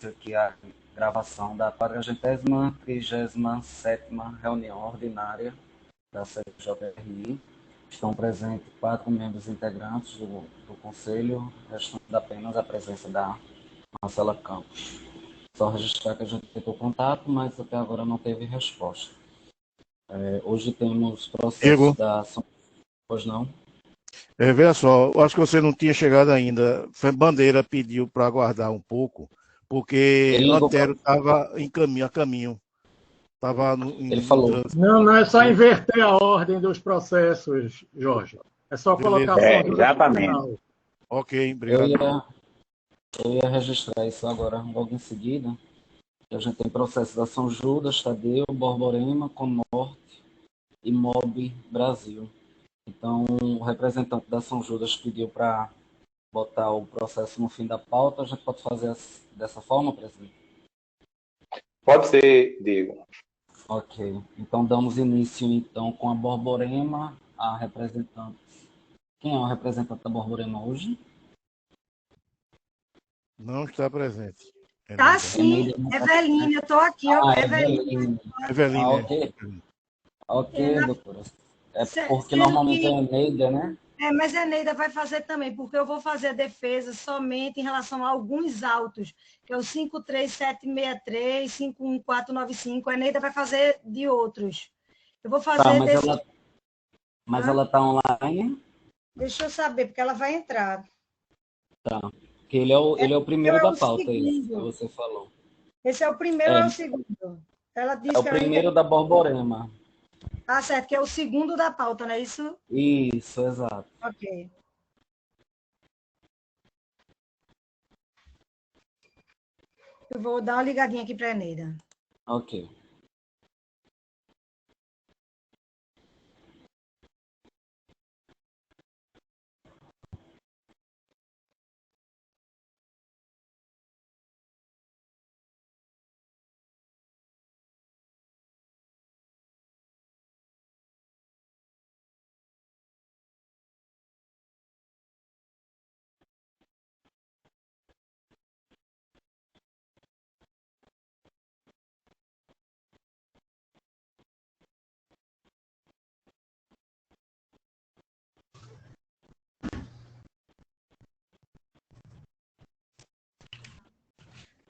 aqui a gravação da 437ª reunião ordinária da CPJRI. Estão presentes 4 membros integrantes do Conselho, restando apenas a presença da Marcela Campos. Só registrar que a gente tentou contato, mas até agora não teve resposta. Hoje temos processos Diego. da ação. Pois não? Veja só, eu acho que você não tinha chegado ainda. Bandeira pediu para aguardar um pouco, porque Antero estava a caminho. Ele falou. Não é só inverter a ordem dos processos, Jorge. É só colocar exatamente. Ok, obrigado. Eu ia registrar isso agora, logo em seguida. A gente tem processo da São Judas, Tadeu, Borborema, Conorte e Mob Brasil. Então, o representante da São Judas pediu para botar o processo no fim da pauta. A gente pode fazer dessa forma, presidente? Pode ser, Diego. Ok. Então, damos início então com a Borborema, a representante. Quem é o representante da Borborema hoje? Não está presente. Tá sim, Eveline, eu estou aqui. Eveline. Ok. Ok, doutora. Porque normalmente é Neida, né? Mas a Neida vai fazer também, porque eu vou fazer a defesa somente em relação a alguns autos, que é o 53763, 51495. A Neida vai fazer de outros. Eu vou fazer mas ela está online? Deixa eu saber, porque ela vai entrar. Tá. Porque ele é o primeiro da pauta, isso que você falou. Esse é o primeiro ou é o segundo? Ela disse é o primeiro da Borborema. Ah, certo, que é o segundo da pauta, não é isso? Isso, exato. Ok. Eu vou dar uma ligadinha aqui para a Eneida. Ok.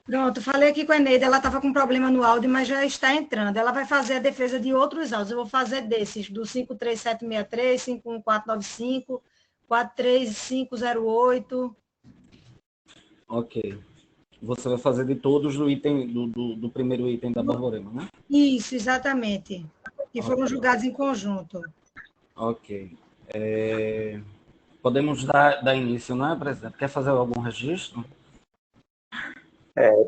Pronto, falei aqui com a Eneida, ela estava com problema no áudio, mas já está entrando. Ela vai fazer a defesa de outros áudios. Eu vou fazer desses, do 53763, 51495, 43508. Ok. Você vai fazer de todos do item do primeiro item da Borborema, né? Isso, exatamente. Que foram julgados em conjunto. Ok. Podemos dar início, não é, presidente? Quer fazer algum registro?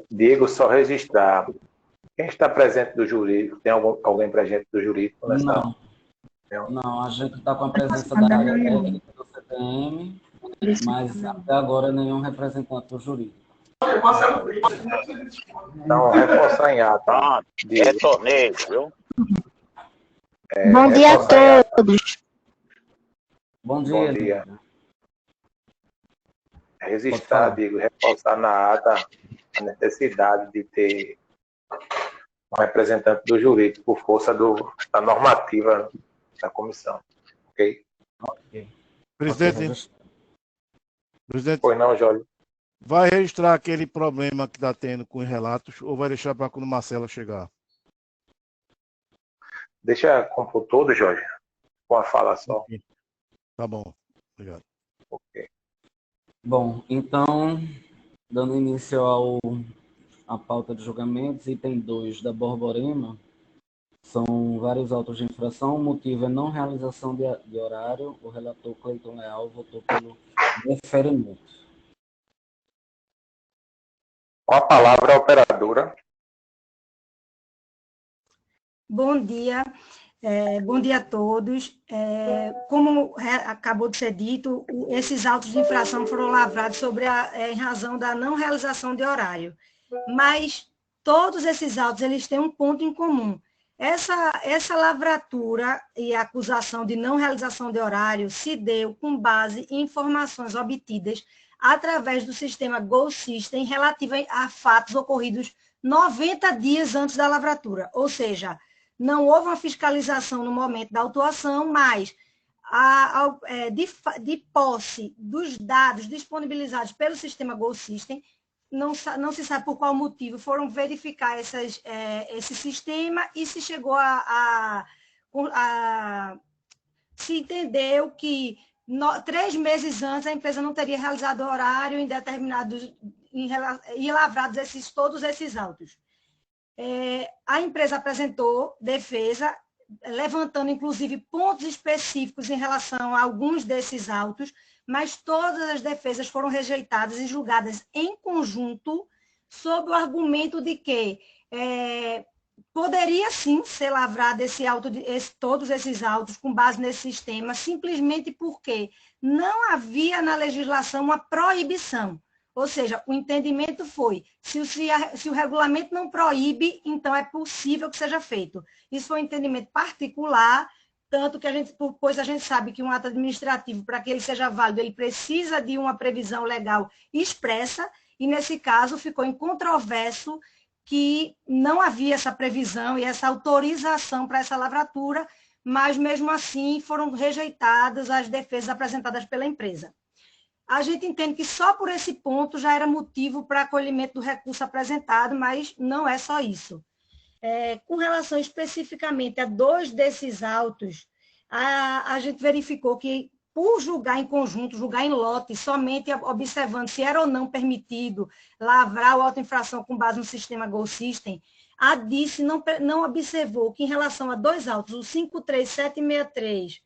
Diego, só registrar. Quem está presente do jurídico? Tem alguém presente do jurídico? Não, a gente está com a presença da área técnica do CTM, mas até agora nenhum representante do jurídico. Então, reforçar em ata. Retornei, viu? Bom dia a todos. Bom dia. Registrar, Diego, reforçar na ata a necessidade de ter um representante do jurídico por força da normativa da comissão. Ok? Presidente. Pois não, Jorge? Vai registrar aquele problema que está tendo com os relatos ou vai deixar para quando Marcela chegar? Deixa compor todo, Jorge, com a fala só. Okay. Tá bom, obrigado. Ok. Bom, então, dando início à pauta de julgamentos, item 2 da Borborema, são vários autos de infração, o motivo é não realização de horário, o relator Cleiton Leal votou pelo deferimento. Com a palavra, a operadora. Bom dia. Bom dia a todos. Como acabou de ser dito, esses autos de infração foram lavrados em razão da não realização de horário. Mas todos esses autos eles têm um ponto em comum. Essa lavratura e a acusação de não realização de horário se deu com base em informações obtidas através do sistema Go System relativo a fatos ocorridos 90 dias antes da lavratura. Ou seja, não houve uma fiscalização no momento da autuação, mas de posse dos dados disponibilizados pelo sistema Go System, não se sabe por qual motivo, foram verificar esse sistema e se chegou se entendeu que 3 meses antes a empresa não teria realizado o horário em determinados e lavrados todos esses autos. A empresa apresentou defesa, levantando inclusive pontos específicos em relação a alguns desses autos, mas todas as defesas foram rejeitadas e julgadas em conjunto, sob o argumento de que poderia sim ser lavrado todos esses autos com base nesse sistema, simplesmente porque não havia na legislação uma proibição. Ou seja, o entendimento foi, se o regulamento não proíbe, então é possível que seja feito. Isso foi um entendimento particular, tanto que pois a gente sabe que um ato administrativo, para que ele seja válido, ele precisa de uma previsão legal expressa, e nesse caso ficou incontroverso que não havia essa previsão e essa autorização para essa lavratura, mas mesmo assim foram rejeitadas as defesas apresentadas pela empresa. A gente entende que só por esse ponto já era motivo para acolhimento do recurso apresentado, mas não é só isso. Com relação especificamente a 2 desses autos, a gente verificou que, por julgar em conjunto, julgar em lote, somente observando se era ou não permitido lavrar o auto-infração com base no sistema Go System, a DICE não observou que, em relação a 2 autos, o 53763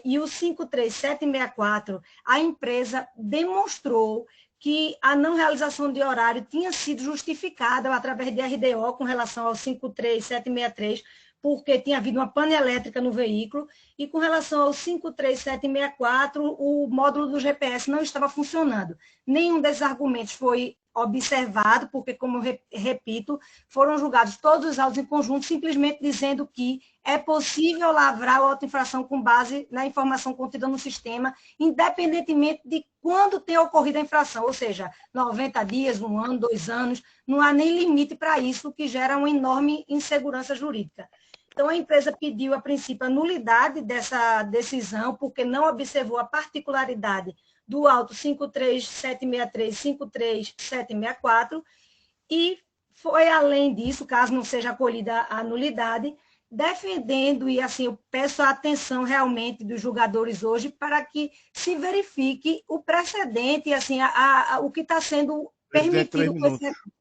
e o 53764, a empresa demonstrou que a não realização de horário tinha sido justificada através de RDO com relação ao 53763, porque tinha havido uma pane elétrica no veículo, e com relação ao 53764, o módulo do GPS não estava funcionando. Nenhum desses argumentos foi observado, porque, como eu repito, foram julgados todos os autos em conjunto, simplesmente dizendo que é possível lavrar a auto-infração com base na informação contida no sistema, independentemente de quando tenha ocorrido a infração, ou seja, 90 dias, 1 ano, 2 anos, não há nem limite para isso, o que gera uma enorme insegurança jurídica. Então, a empresa pediu, a princípio, a nulidade dessa decisão, porque não observou a particularidade do auto 53763 e 53764, e foi além disso, caso não seja acolhida a nulidade, defendendo, e assim, eu peço a atenção realmente dos julgadores hoje, para que se verifique o precedente, e assim, o que está sendo permitido com esse recurso.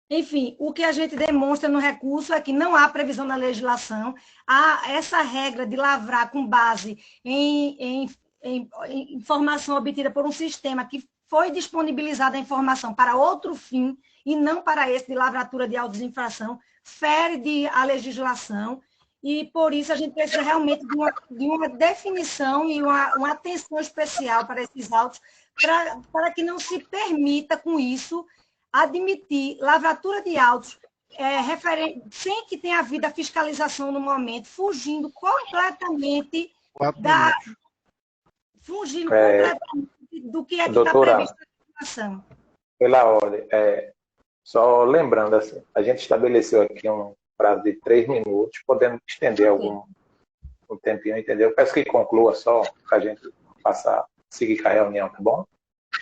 Enfim, o que a gente demonstra no recurso é que não há previsão na legislação, há essa regra de lavrar com base em informação obtida por um sistema que foi disponibilizada a informação para outro fim e não para esse de lavratura de autos de infração, fere a legislação, e por isso a gente precisa realmente de uma definição e uma atenção especial para esses autos, para que não se permita com isso admitir lavratura de autos sem que tenha havido a fiscalização no momento, fugindo completamente do que é que está previsto na legislação. Pela ordem, só lembrando, assim, a gente estabeleceu aqui um prazo de 3 minutos, podendo estender um tempinho, entendeu? Peço que conclua só, para a gente seguir com a reunião, tá bom?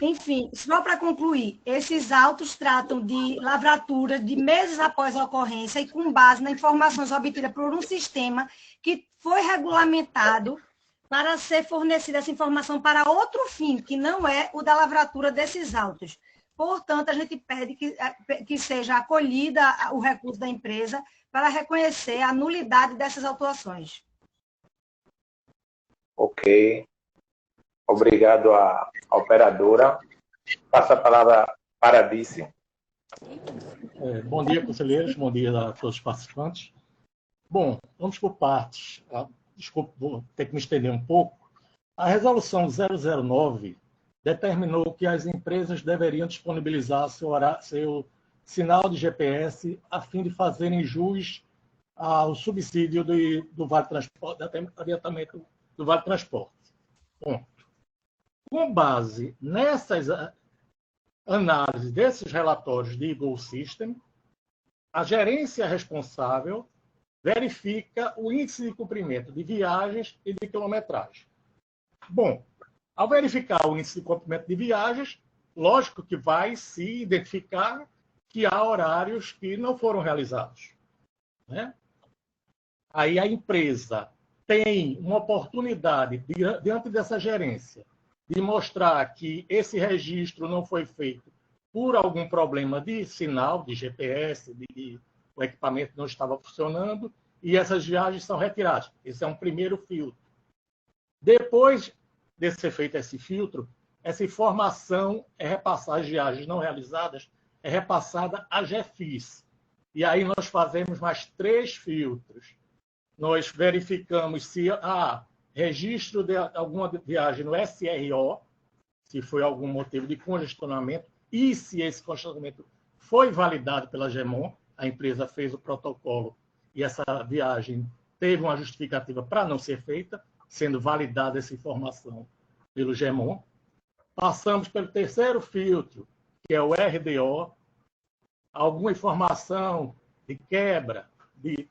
Enfim, só para concluir, esses autos tratam de lavratura de meses após a ocorrência e com base nas informações obtidas por um sistema que foi regulamentado para ser fornecida essa informação para outro fim, que não é o da lavratura desses autos. Portanto, a gente pede que seja acolhida o recurso da empresa para reconhecer a nulidade dessas autuações. Ok. Obrigado à operadora. Passo a palavra para a Dice. Bom dia, conselheiros. Bom dia a todos os participantes. Bom, vamos por partes. Desculpe, vou ter que me estender um pouco. A resolução 009 determinou que as empresas deveriam disponibilizar seu sinal de GPS a fim de fazerem jus ao subsídio do Vale Transporte, adiantamento do Vale Transporte. Bom, Com base nessas análises desses relatórios de Goal System, a gerência responsável verifica o índice de cumprimento de viagens e de quilometragem. Bom, ao verificar o índice de cumprimento de viagens, lógico que vai se identificar que há horários que não foram realizados, né? Aí a empresa tem uma oportunidade, diante dessa gerência, de mostrar que esse registro não foi feito por algum problema de sinal, de GPS, de o equipamento não estava funcionando, e essas viagens são retiradas. Esse é um primeiro filtro. Depois de ser feito esse filtro, essa informação é repassada, as viagens não realizadas, é repassada à GEFIS. E aí nós fazemos mais 3 filtros. Nós verificamos se há registro de alguma viagem no SRO, se foi algum motivo de congestionamento, e se esse congestionamento foi validado pela GEMON, a empresa fez o protocolo e essa viagem teve uma justificativa para não ser feita, sendo validada essa informação pelo GEMON. Passamos pelo terceiro filtro, que é o RDO, alguma informação de quebra, de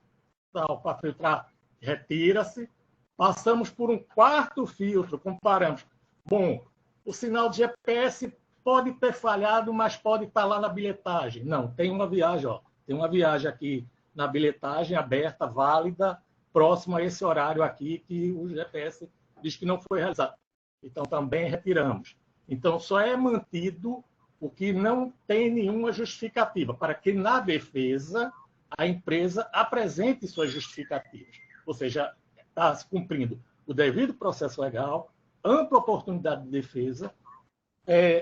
tal, para filtrar, retira-se. Passamos por um quarto filtro, comparamos. Bom, o sinal de GPS pode ter falhado, mas pode estar lá na bilhetagem. Não, tem uma viagem, ó, tem uma viagem aqui na bilhetagem aberta, válida, próximo a esse horário aqui que o GPS diz que não foi realizado. Então, também retiramos. Então, só é mantido o que não tem nenhuma justificativa, para que na defesa a empresa apresente suas justificativas. Ou seja, está se cumprindo o devido processo legal, ampla oportunidade de defesa.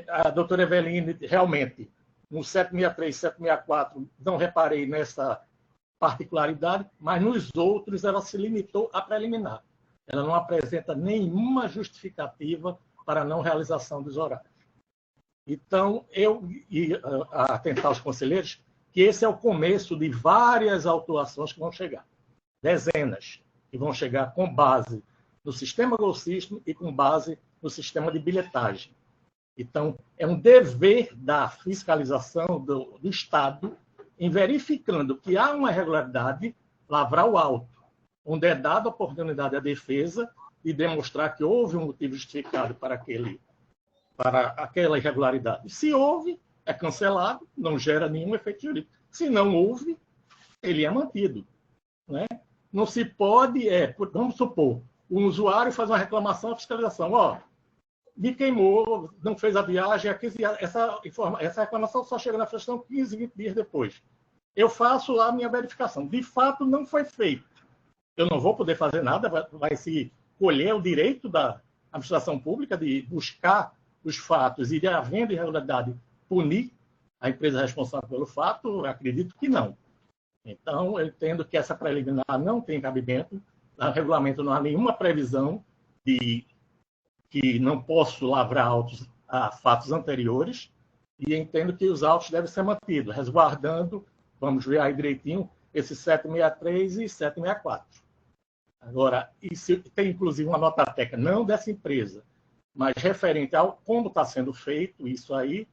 A doutora Eveline, realmente, no 763, 764, não reparei nessa particularidade, mas nos outros ela se limitou a preliminar. Ela não apresenta nenhuma justificativa para a não realização dos horários. Então, eu ia atentar aos conselheiros que esse é o começo de várias autuações que vão chegar. Dezenas, que vão chegar com base no sistema Goal System e com base no sistema de bilhetagem. Então, é um dever da fiscalização do Estado em verificando que há uma irregularidade, lavrar o auto, onde é dada a oportunidade à defesa de demonstrar que houve um motivo justificado para aquela irregularidade. Se houve, é cancelado, não gera nenhum efeito jurídico. Se não houve, ele é mantido, né? Não se pode, vamos supor, um usuário faz uma reclamação à fiscalização, ó, me queimou, não fez a viagem, essa reclamação só chega na fiscalização 15, 20 dias depois. Eu faço lá a minha verificação. De fato, não foi feito. Eu não vou poder fazer nada, vai se colher o direito da administração pública de buscar os fatos e, de havendo irregularidade, punir a empresa responsável pelo fato? Eu acredito que não. Então, eu entendo que essa preliminar não tem cabimento. No regulamento não há nenhuma previsão de que não posso lavrar autos a fatos anteriores, e entendo que os autos devem ser mantidos, resguardando, vamos ver aí direitinho, esses 763 e 764. Agora, isso tem inclusive uma nota técnica, não dessa empresa, mas referente ao como está sendo feito isso aí,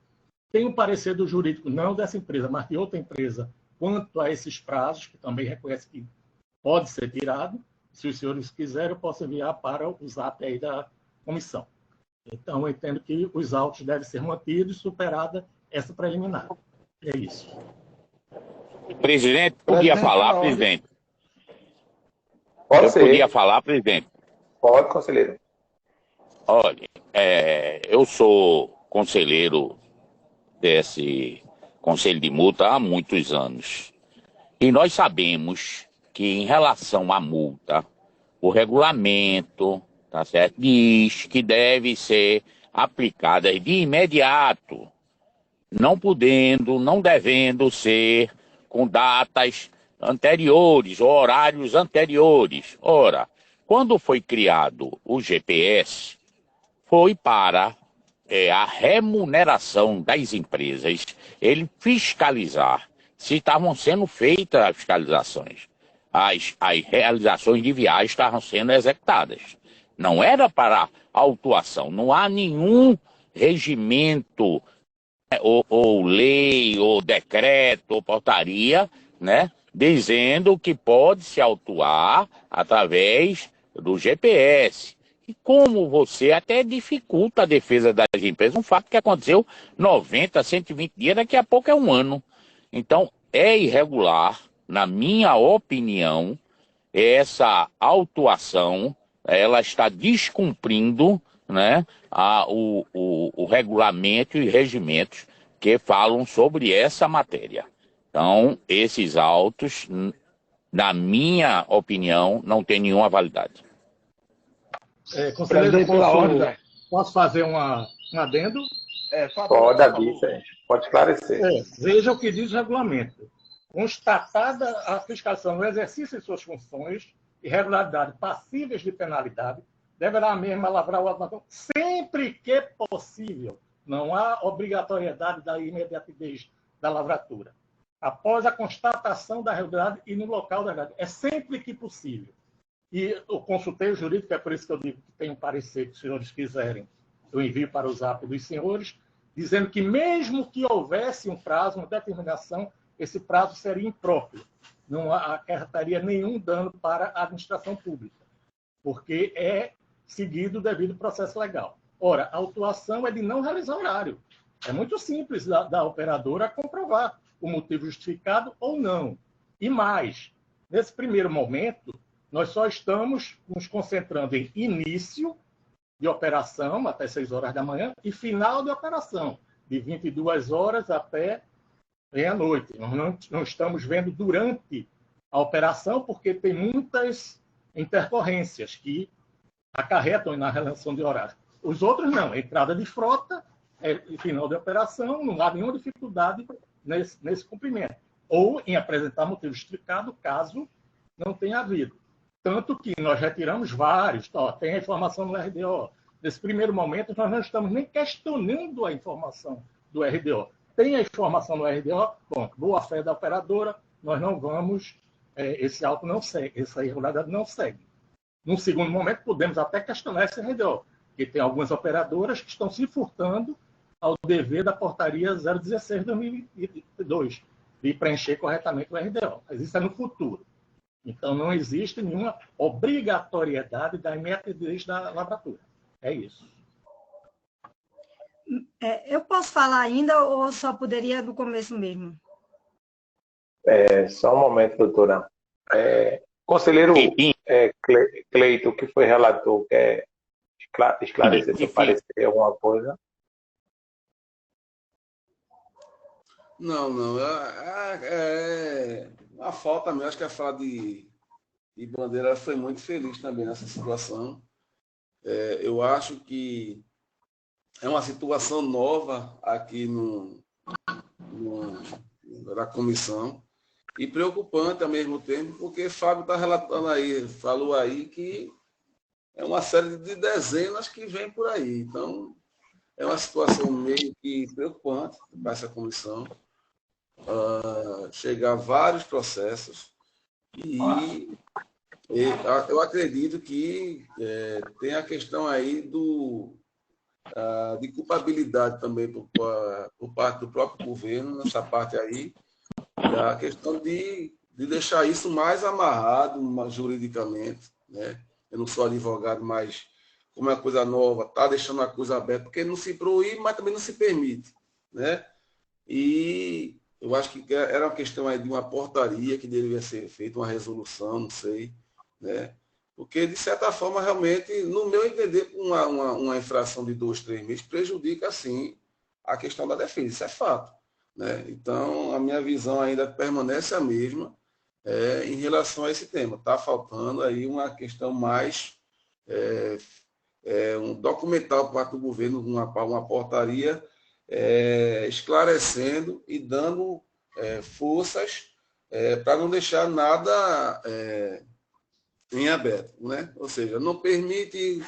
tem um parecer do jurídico, não dessa empresa, mas de outra empresa, quanto a esses prazos, que também reconhece que pode ser tirado. Se os senhores quiserem, eu posso enviar para o zap aí da comissão. Então, eu entendo que os autos devem ser mantidos, superada essa preliminar. É isso. Presidente, podia falar, presidente? Pode ser. Podia falar, presidente? Pode, conselheiro. Olha, eu sou conselheiro desse Conselho de Multa há muitos anos. E nós sabemos que, em relação à multa, o regulamento, tá certo, diz que deve ser aplicada de imediato, não podendo, não devendo ser com datas anteriores, ou horários anteriores. Ora, quando foi criado o GPS, foi para a remuneração das empresas, ele fiscalizar se estavam sendo feitas as fiscalizações. As realizações de viagens estavam sendo executadas. não era para autuação. Não há nenhum regimento, né, ou lei, ou decreto, ou portaria, né, dizendo que pode se autuar através do GPS. E como você até dificulta a defesa das empresas, um fato que aconteceu 90, 120 dias, daqui a pouco é um ano. Então, é irregular, na minha opinião, essa autuação, ela está descumprindo, né, o regulamento e regimentos que falam sobre essa matéria. Então, esses autos, na minha opinião, não têm nenhuma validade. Conselheiro, posso fazer um adendo? Pode, pode esclarecer. Veja o que diz o regulamento. Constatada a fiscalização no exercício de suas funções, irregularidade passíveis de penalidade, deverá a mesma lavrar o automóvel sempre que possível. Não há obrigatoriedade da imediatez da lavratura. Após a constatação da irregularidade e no local da irregularidade. É sempre que possível. E eu consultei o jurídico, é por isso que eu digo que tem um parecer que os senhores quiserem, eu envio para o zap dos senhores, dizendo que mesmo que houvesse um prazo, uma determinação, esse prazo seria impróprio. Não acarretaria nenhum dano para a administração pública, porque é seguido o devido processo legal. Ora, a autuação é de não realizar horário. É muito simples da operadora comprovar o motivo justificado ou não. E mais, nesse primeiro momento, nós só estamos nos concentrando em início de operação, até 6 horas da manhã, e final de operação, de 22 horas até meia-noite. Nós não estamos vendo durante a operação, porque tem muitas intercorrências que acarretam na relação de horário. Os outros não. Entrada de frota, final de operação, não há nenhuma dificuldade nesse cumprimento. Ou em apresentar motivo justificado, caso não tenha havido. Tanto que nós retiramos vários. Tem a informação no RDO. Nesse primeiro momento, nós não estamos nem questionando a informação do RDO. Tem a informação no RDO, bom, boa fé da operadora, nós não vamos, esse auto não segue, essa irregularidade não segue. Num segundo momento, podemos até questionar esse RDO, porque tem algumas operadoras que estão se furtando ao dever da portaria 016/2002, de preencher corretamente o RDO. Mas isso é no futuro. Então, não existe nenhuma obrigatoriedade da imediatez da lavratura. É isso. Eu posso falar ainda ou só poderia no começo mesmo? Só um momento, doutora. Conselheiro Cleito, que foi relator, quer esclarecer se parecer alguma coisa? Não. A falta mesmo, acho que a fala de Bandeira foi muito feliz também nessa situação. Eu acho que é uma situação nova aqui na comissão e preocupante ao mesmo tempo, porque Fábio está relatando aí, falou aí que é uma série de dezenas que vem por aí. Então, é uma situação meio que preocupante para essa comissão. Chegar a vários processos e eu acredito que tem a questão aí de culpabilidade também por parte do próprio governo, nessa parte aí, a questão de deixar isso mais amarrado juridicamente, né? Eu não sou advogado, mas como é uma coisa nova, está deixando a coisa aberta, porque não se proíbe, mas também não se permite, né? E eu acho que era uma questão aí de uma portaria que deveria ser feita, uma resolução, não sei, né? Porque, de certa forma, realmente, no meu entender, uma infração de 2, 3 meses prejudica, sim, a questão da defesa. Isso é fato, né? Então, a minha visão ainda permanece a mesma em relação a esse tema. Está faltando aí uma questão mais, um documental por parte do governo, uma portaria esclarecendo e dando forças para não deixar nada em aberto, né? Ou seja, não permite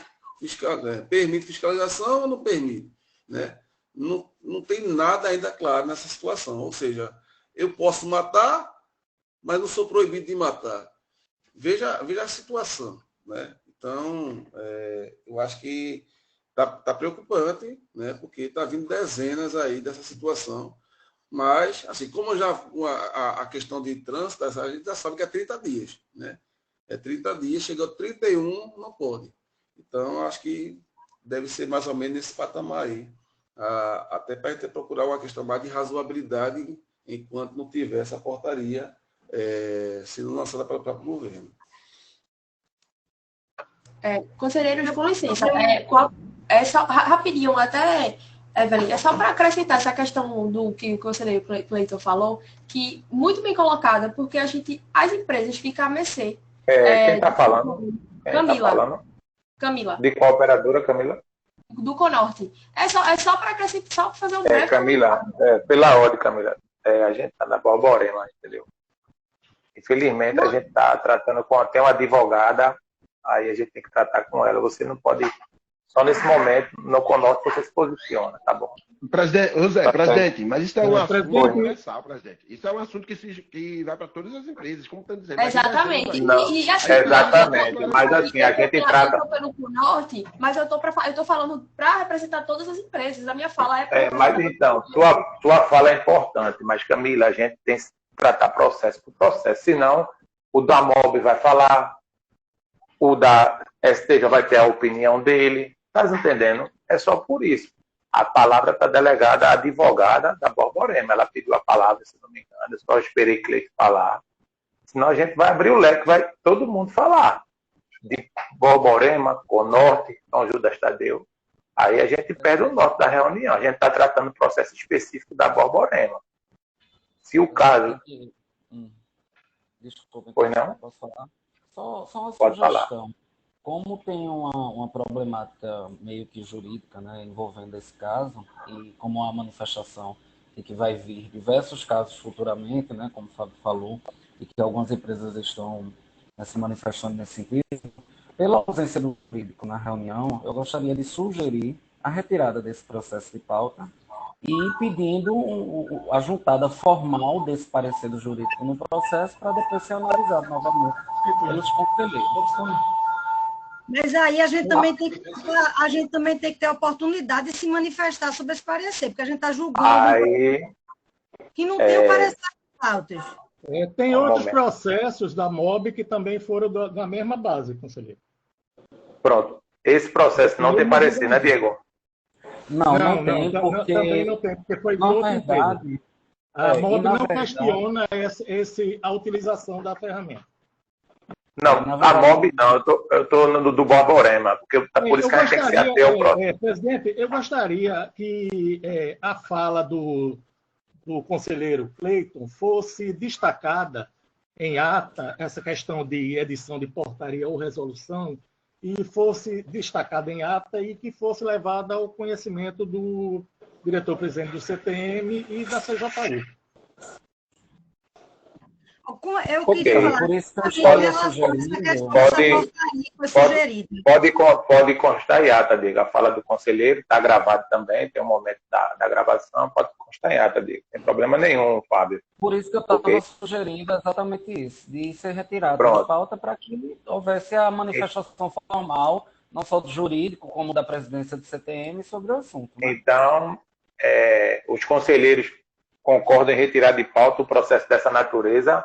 fiscalização ou não permite, né? Não tem nada ainda claro nessa situação. Ou seja, eu posso matar, mas não sou proibido de matar. Veja a situação, né? Então, eu acho que tá preocupante, né? Porque está vindo dezenas aí dessa situação. Mas, assim, como já a questão de trânsito, a gente já sabe que é 30 dias, né? É 30 dias, chegou 31, não pode. Então, acho que deve ser mais ou menos nesse patamar aí. Até para a gente procurar uma questão mais de razoabilidade enquanto não tiver essa portaria sendo lançada pelo próprio governo. Conselheiro, com licença, só rapidinho, até, Evelyn, é só para acrescentar essa questão do que o conselheiro Cleiton falou, que muito bem colocada, porque as empresas ficam a mercê. Quem está falando? Camila. De qual operadora, Camila? Do Conorte. É só para acrescentar, só para fazer um breve... Camila, pela ordem, Camila, a gente está na Borborema, entendeu? Infelizmente, a gente está tratando com até uma advogada, aí a gente tem que tratar com ela. Você não pode, só nesse momento, no Conorte, você se posiciona, tá bom? Presidente, mas isso é um assunto universal, presidente. Isso é um assunto que vai para todas as empresas, como estão dizendo. Exatamente. Exatamente. Mas assim, a gente trata... Eu estou pelo Conorte, mas eu estou falando para representar todas as empresas. A minha fala mas então, sua fala é importante, mas Camila, a gente tem que tratar processo por processo. Senão, o da MOB vai falar, o da ST já vai ter a opinião dele. Tá entendendo? É só por isso. A palavra está delegada à advogada da Borborema. Ela pediu a palavra, se não me engano. Eu só esperei Cleiton falar. Senão a gente vai abrir o leque, vai todo mundo falar. De Borborema, Conorte, São Judas Tadeu. Aí a gente perde o norte da reunião. A gente está tratando o processo específico da Borborema. Se o caso... Desculpa, pois não? Posso falar? Só uma Pode sugestão. falar. Como tem uma problemática meio que jurídica, né, envolvendo esse caso, e como a manifestação de que vai vir diversos casos futuramente, né, como o Fábio falou, e que algumas empresas estão se manifestando nesse sentido, pela ausência do jurídico na reunião, eu gostaria de sugerir a retirada desse processo de pauta e pedindo a juntada formal desse parecer do jurídico no processo para depois ser analisado novamente pelos conselheiros. Mas aí a gente também tem que ter a oportunidade de se manifestar sobre esse parecer, porque a gente está julgando que não tem o parecer de pautas. Tem outros processos da MOB que também foram da mesma base, conselheiro. Pronto. Esse processo não tem parecer, né, Diego? Não tem, porque... Também não tem, porque foi na outra verdade, empresa. A MOB não verdade, questiona a utilização da ferramenta. Não, a MOB não, eu estou no do Borborema, porque por isso que a gente tem que se ater ao próximo. Presidente, eu gostaria que a fala do conselheiro Cleiton fosse destacada em ata, essa questão de edição de portaria ou resolução, e fosse destacada em ata e que fosse levada ao conhecimento do diretor-presidente do CTM e da CJU. Eu queria falar, por isso que pode constar em ata, Diego. A fala do conselheiro está gravado também, tem um momento da gravação, pode constar em ata, Diego. Sem problema nenhum, Fábio. Por isso que eu estava sugerindo exatamente isso, de ser retirado da pauta para que houvesse a manifestação formal, não só do jurídico, como da presidência do CTM, sobre o assunto. Né? Então, os conselheiros concordam em retirar de pauta o processo dessa natureza.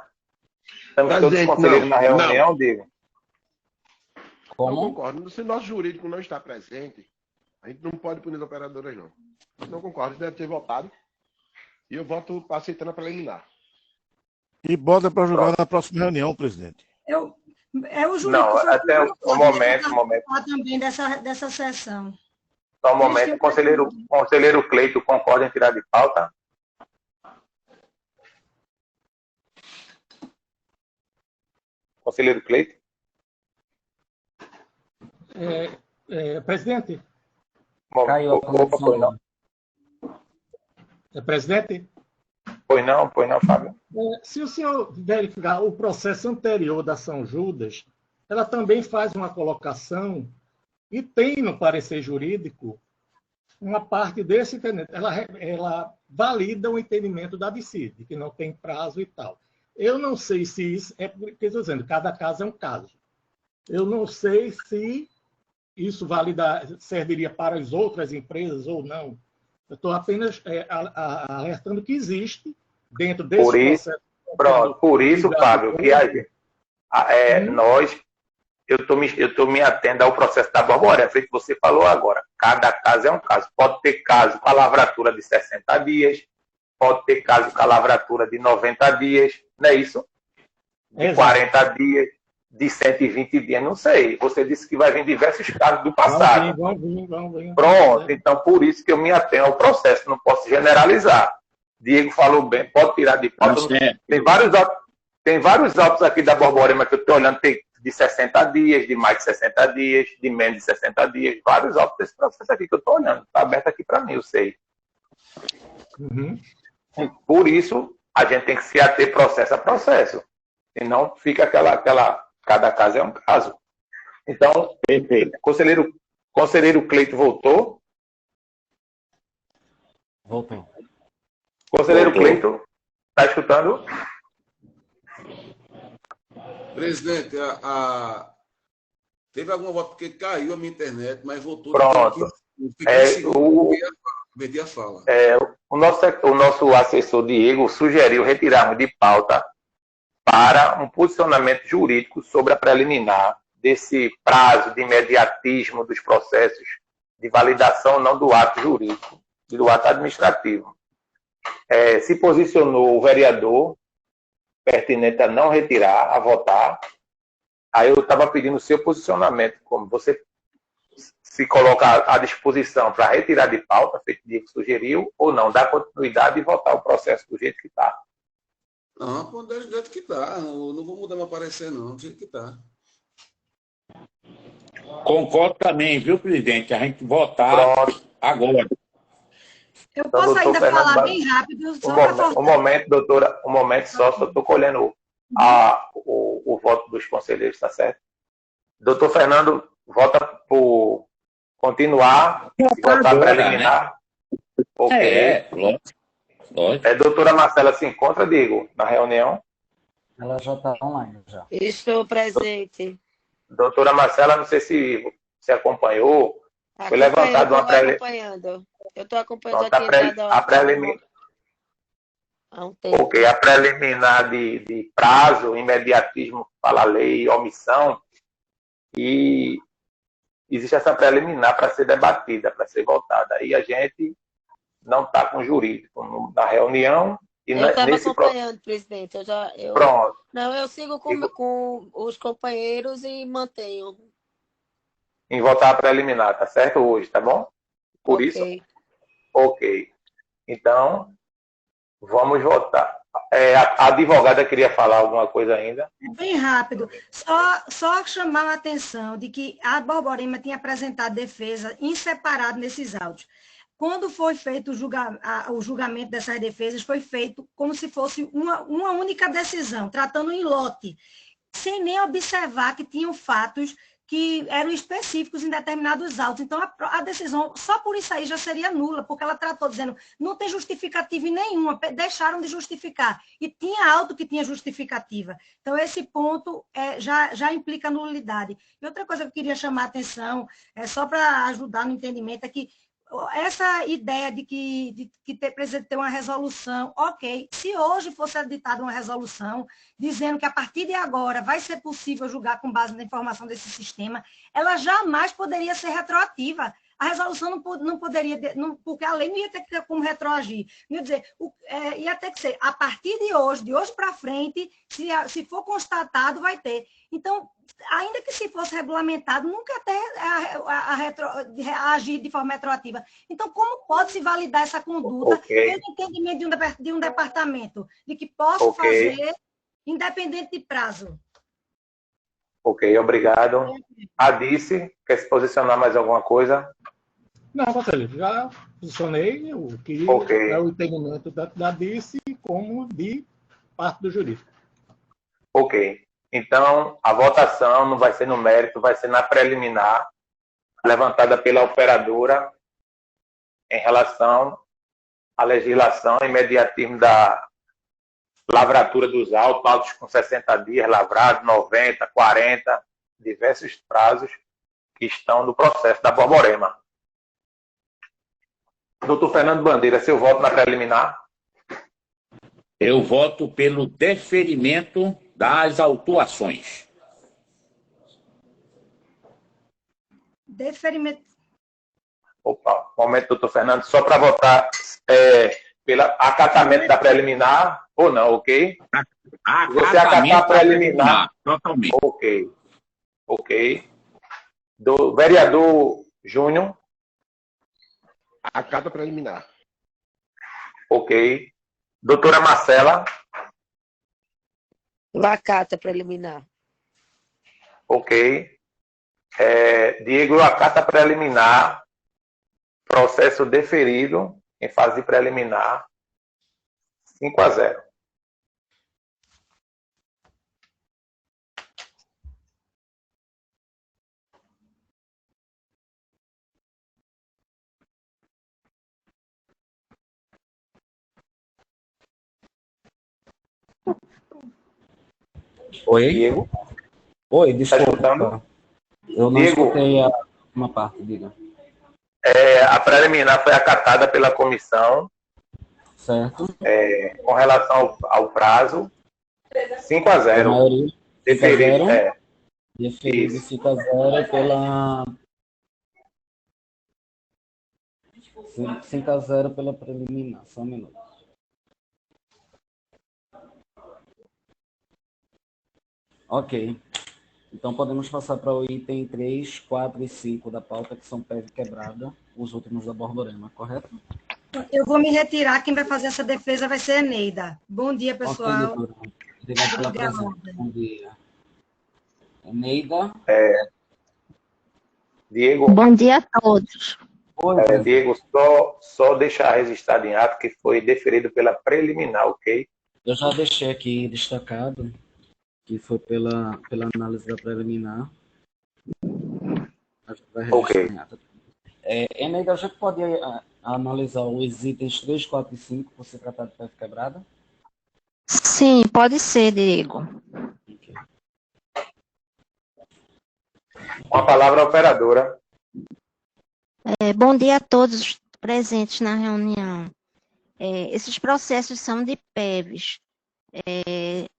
Estamos todos os conselheiros na reunião, Diego? Como? Não concordo. Se o nosso jurídico não está presente, a gente não pode punir as operadoras, não. Não concordo. Deve ter votado. E eu voto aceitando a preliminar. E bota para julgar na próxima reunião, presidente. O jurídico não, até o momento. Também dessa sessão. Só um momento. O conselheiro Cleiton concorda em tirar de pauta? Conselheiro Cleiton? Presidente? Caiu a conexão. Presidente? Pois não, Fábio. Se o senhor verificar o processo anterior da São Judas, ela também faz uma colocação e tem no parecer jurídico uma parte desse entendimento. Ela valida o entendimento da DICID, que não tem prazo e tal. Eu não sei se isso é porque estou dizendo, cada caso é um caso. Eu não sei se isso serviria para as outras empresas ou não. Eu estou apenas alertando que existe dentro desse processo. Pronto, por isso, Fábio, que eu estou me atendo ao processo da borborema, feito que você falou agora. Cada caso é um caso. Pode ter caso com a lavratura de 60 dias, pode ter caso com a lavratura de 90 dias, não é isso? De 40 dias, de 120 dias, não sei. Você disse que vai vir diversos casos do passado. Vão vir. Pronto, então por isso que eu me atenho ao processo, não posso generalizar. Diego falou bem, pode tirar de pauta. Tem vários autos aqui da borborema que eu estou olhando, tem de 60 dias, de mais de 60 dias, de menos de 60 dias, vários autos desse processo aqui que eu estou olhando. Está aberto aqui para mim, eu sei. Uhum. Por isso, a gente tem que se ater processo a processo. Senão fica cada caso é um caso. Então, conselheiro Cleito voltou? Voltou. Conselheiro Cleito, está escutando? Presidente, teve alguma volta porque caiu a minha internet, mas voltou. Pronto. Perdi a fala. O nosso assessor Diego sugeriu retirarmos de pauta para um posicionamento jurídico sobre a preliminar desse prazo de imediatismo dos processos de validação não do ato jurídico e do ato administrativo. Se posicionou o vereador pertinente a não retirar, a votar. Aí eu estava pedindo o seu posicionamento, como você se coloca à disposição para retirar de pauta, feito o Diego sugeriu, ou não, dar continuidade e votar o processo do jeito que está. Não, do jeito que está. Eu não vou mudar meu parecer, não, do jeito que está. Concordo também, viu, presidente? A gente votar agora. Eu posso ainda falar bem rápido? Um momento, doutora, um momento só estou colhendo o voto dos conselheiros, tá certo? Doutor Fernando, vota por continuar e votar preliminar. Né? Ok. Lógico. Doutora Marcela se encontra, Diego, na reunião? Ela já está online. Já. Estou presente. Doutora Marcela, não sei se você acompanhou, foi levantado uma preliminar. Eu estou acompanhando a preliminar. Ok, a preliminar de prazo, imediatismo para a lei, omissão, e existe essa preliminar para ser debatida, para ser votada. Aí a gente não está com o jurídico na reunião. Eu estava acompanhando, presidente. Pronto. Não, eu sigo com os companheiros e mantenho. Em votar a preliminar, tá certo? Hoje, tá bom? Por isso? Ok. Então, vamos votar. A advogada queria falar alguma coisa ainda? Bem rápido. Só chamar a atenção de que a borborema tinha apresentado defesa em separado nesses autos. Quando foi feito o julgamento dessas defesas, foi feito como se fosse uma única decisão, tratando em lote, sem nem observar que tinham fatos que eram específicos em determinados autos. Então, a decisão, só por isso aí, já seria nula, porque ela tratou dizendo, não tem justificativa nenhuma, deixaram de justificar. E tinha auto que tinha justificativa. Então, esse ponto já implica nulidade. E outra coisa que eu queria chamar a atenção, só para ajudar no entendimento, é que essa ideia de que precisa ter uma resolução, ok, se hoje fosse editada uma resolução dizendo que a partir de agora vai ser possível julgar com base na informação desse sistema, ela jamais poderia ser retroativa. A resolução não poderia, porque a lei não ia ter como retroagir. Ia dizer, ia ter que ser, a partir de hoje para frente, se for constatado, vai ter. Então, ainda que se fosse regulamentado, nunca agir de forma retroativa. Então, como pode se validar essa conduta pelo entendimento de um departamento, de que posso fazer independente de prazo? Ok, obrigado. A Dice, quer se posicionar mais alguma coisa? Não, conselheiro, já posicionei o que é o entendimento da Dice como de parte do jurídico. Ok. Então, a votação não vai ser no mérito, vai ser na preliminar, levantada pela operadora em relação à legislação imediatismo da lavratura dos autos com 60 dias lavrados, 90, 40, diversos prazos que estão no processo da Borborema. Doutor Fernando Bandeira, seu voto na preliminar? Eu voto pelo deferimento das autuações. Deferimento. Opa, momento, doutor Fernando, só para votar pelo acatamento da preliminar ou não, ok? Você acatar a preliminar, totalmente. Ok. Do vereador Júnior. Acata preliminar. Ok. Doutora Marcela. Acata preliminar. Ok. Diego, acata preliminar. Processo deferido em fase preliminar. 5-0. Oi? Diego? Oi, desculpa. Tá. Eu não Diego, escutei a última parte, diga. A preliminar foi acatada pela comissão. Certo. Com relação ao prazo, 5-0. Deferido. Deferido 5-0 pela... 5-0 pela preliminar. Só um minuto. Ok. Então podemos passar para o item 3, 4 e 5 da pauta, que são PEV quebrada, os últimos da Borborema, correto? Eu vou me retirar, quem vai fazer essa defesa vai ser a Neida. Bom dia, pessoal. Okay, obrigado pela presença. Bom dia. Neida? Diego? Bom dia a todos. Diego, só deixar registrado em ato que foi deferido pela preliminar, ok? Eu já deixei aqui destacado que foi pela análise da preliminar. Ok. Neida, a gente pode analisar os itens 3, 4 e 5 por se tratar de PEV quebrada? Sim, pode ser, Diego. Okay. Com a palavra a operadora. Bom dia a todos presentes na reunião. Esses processos são de PEVs.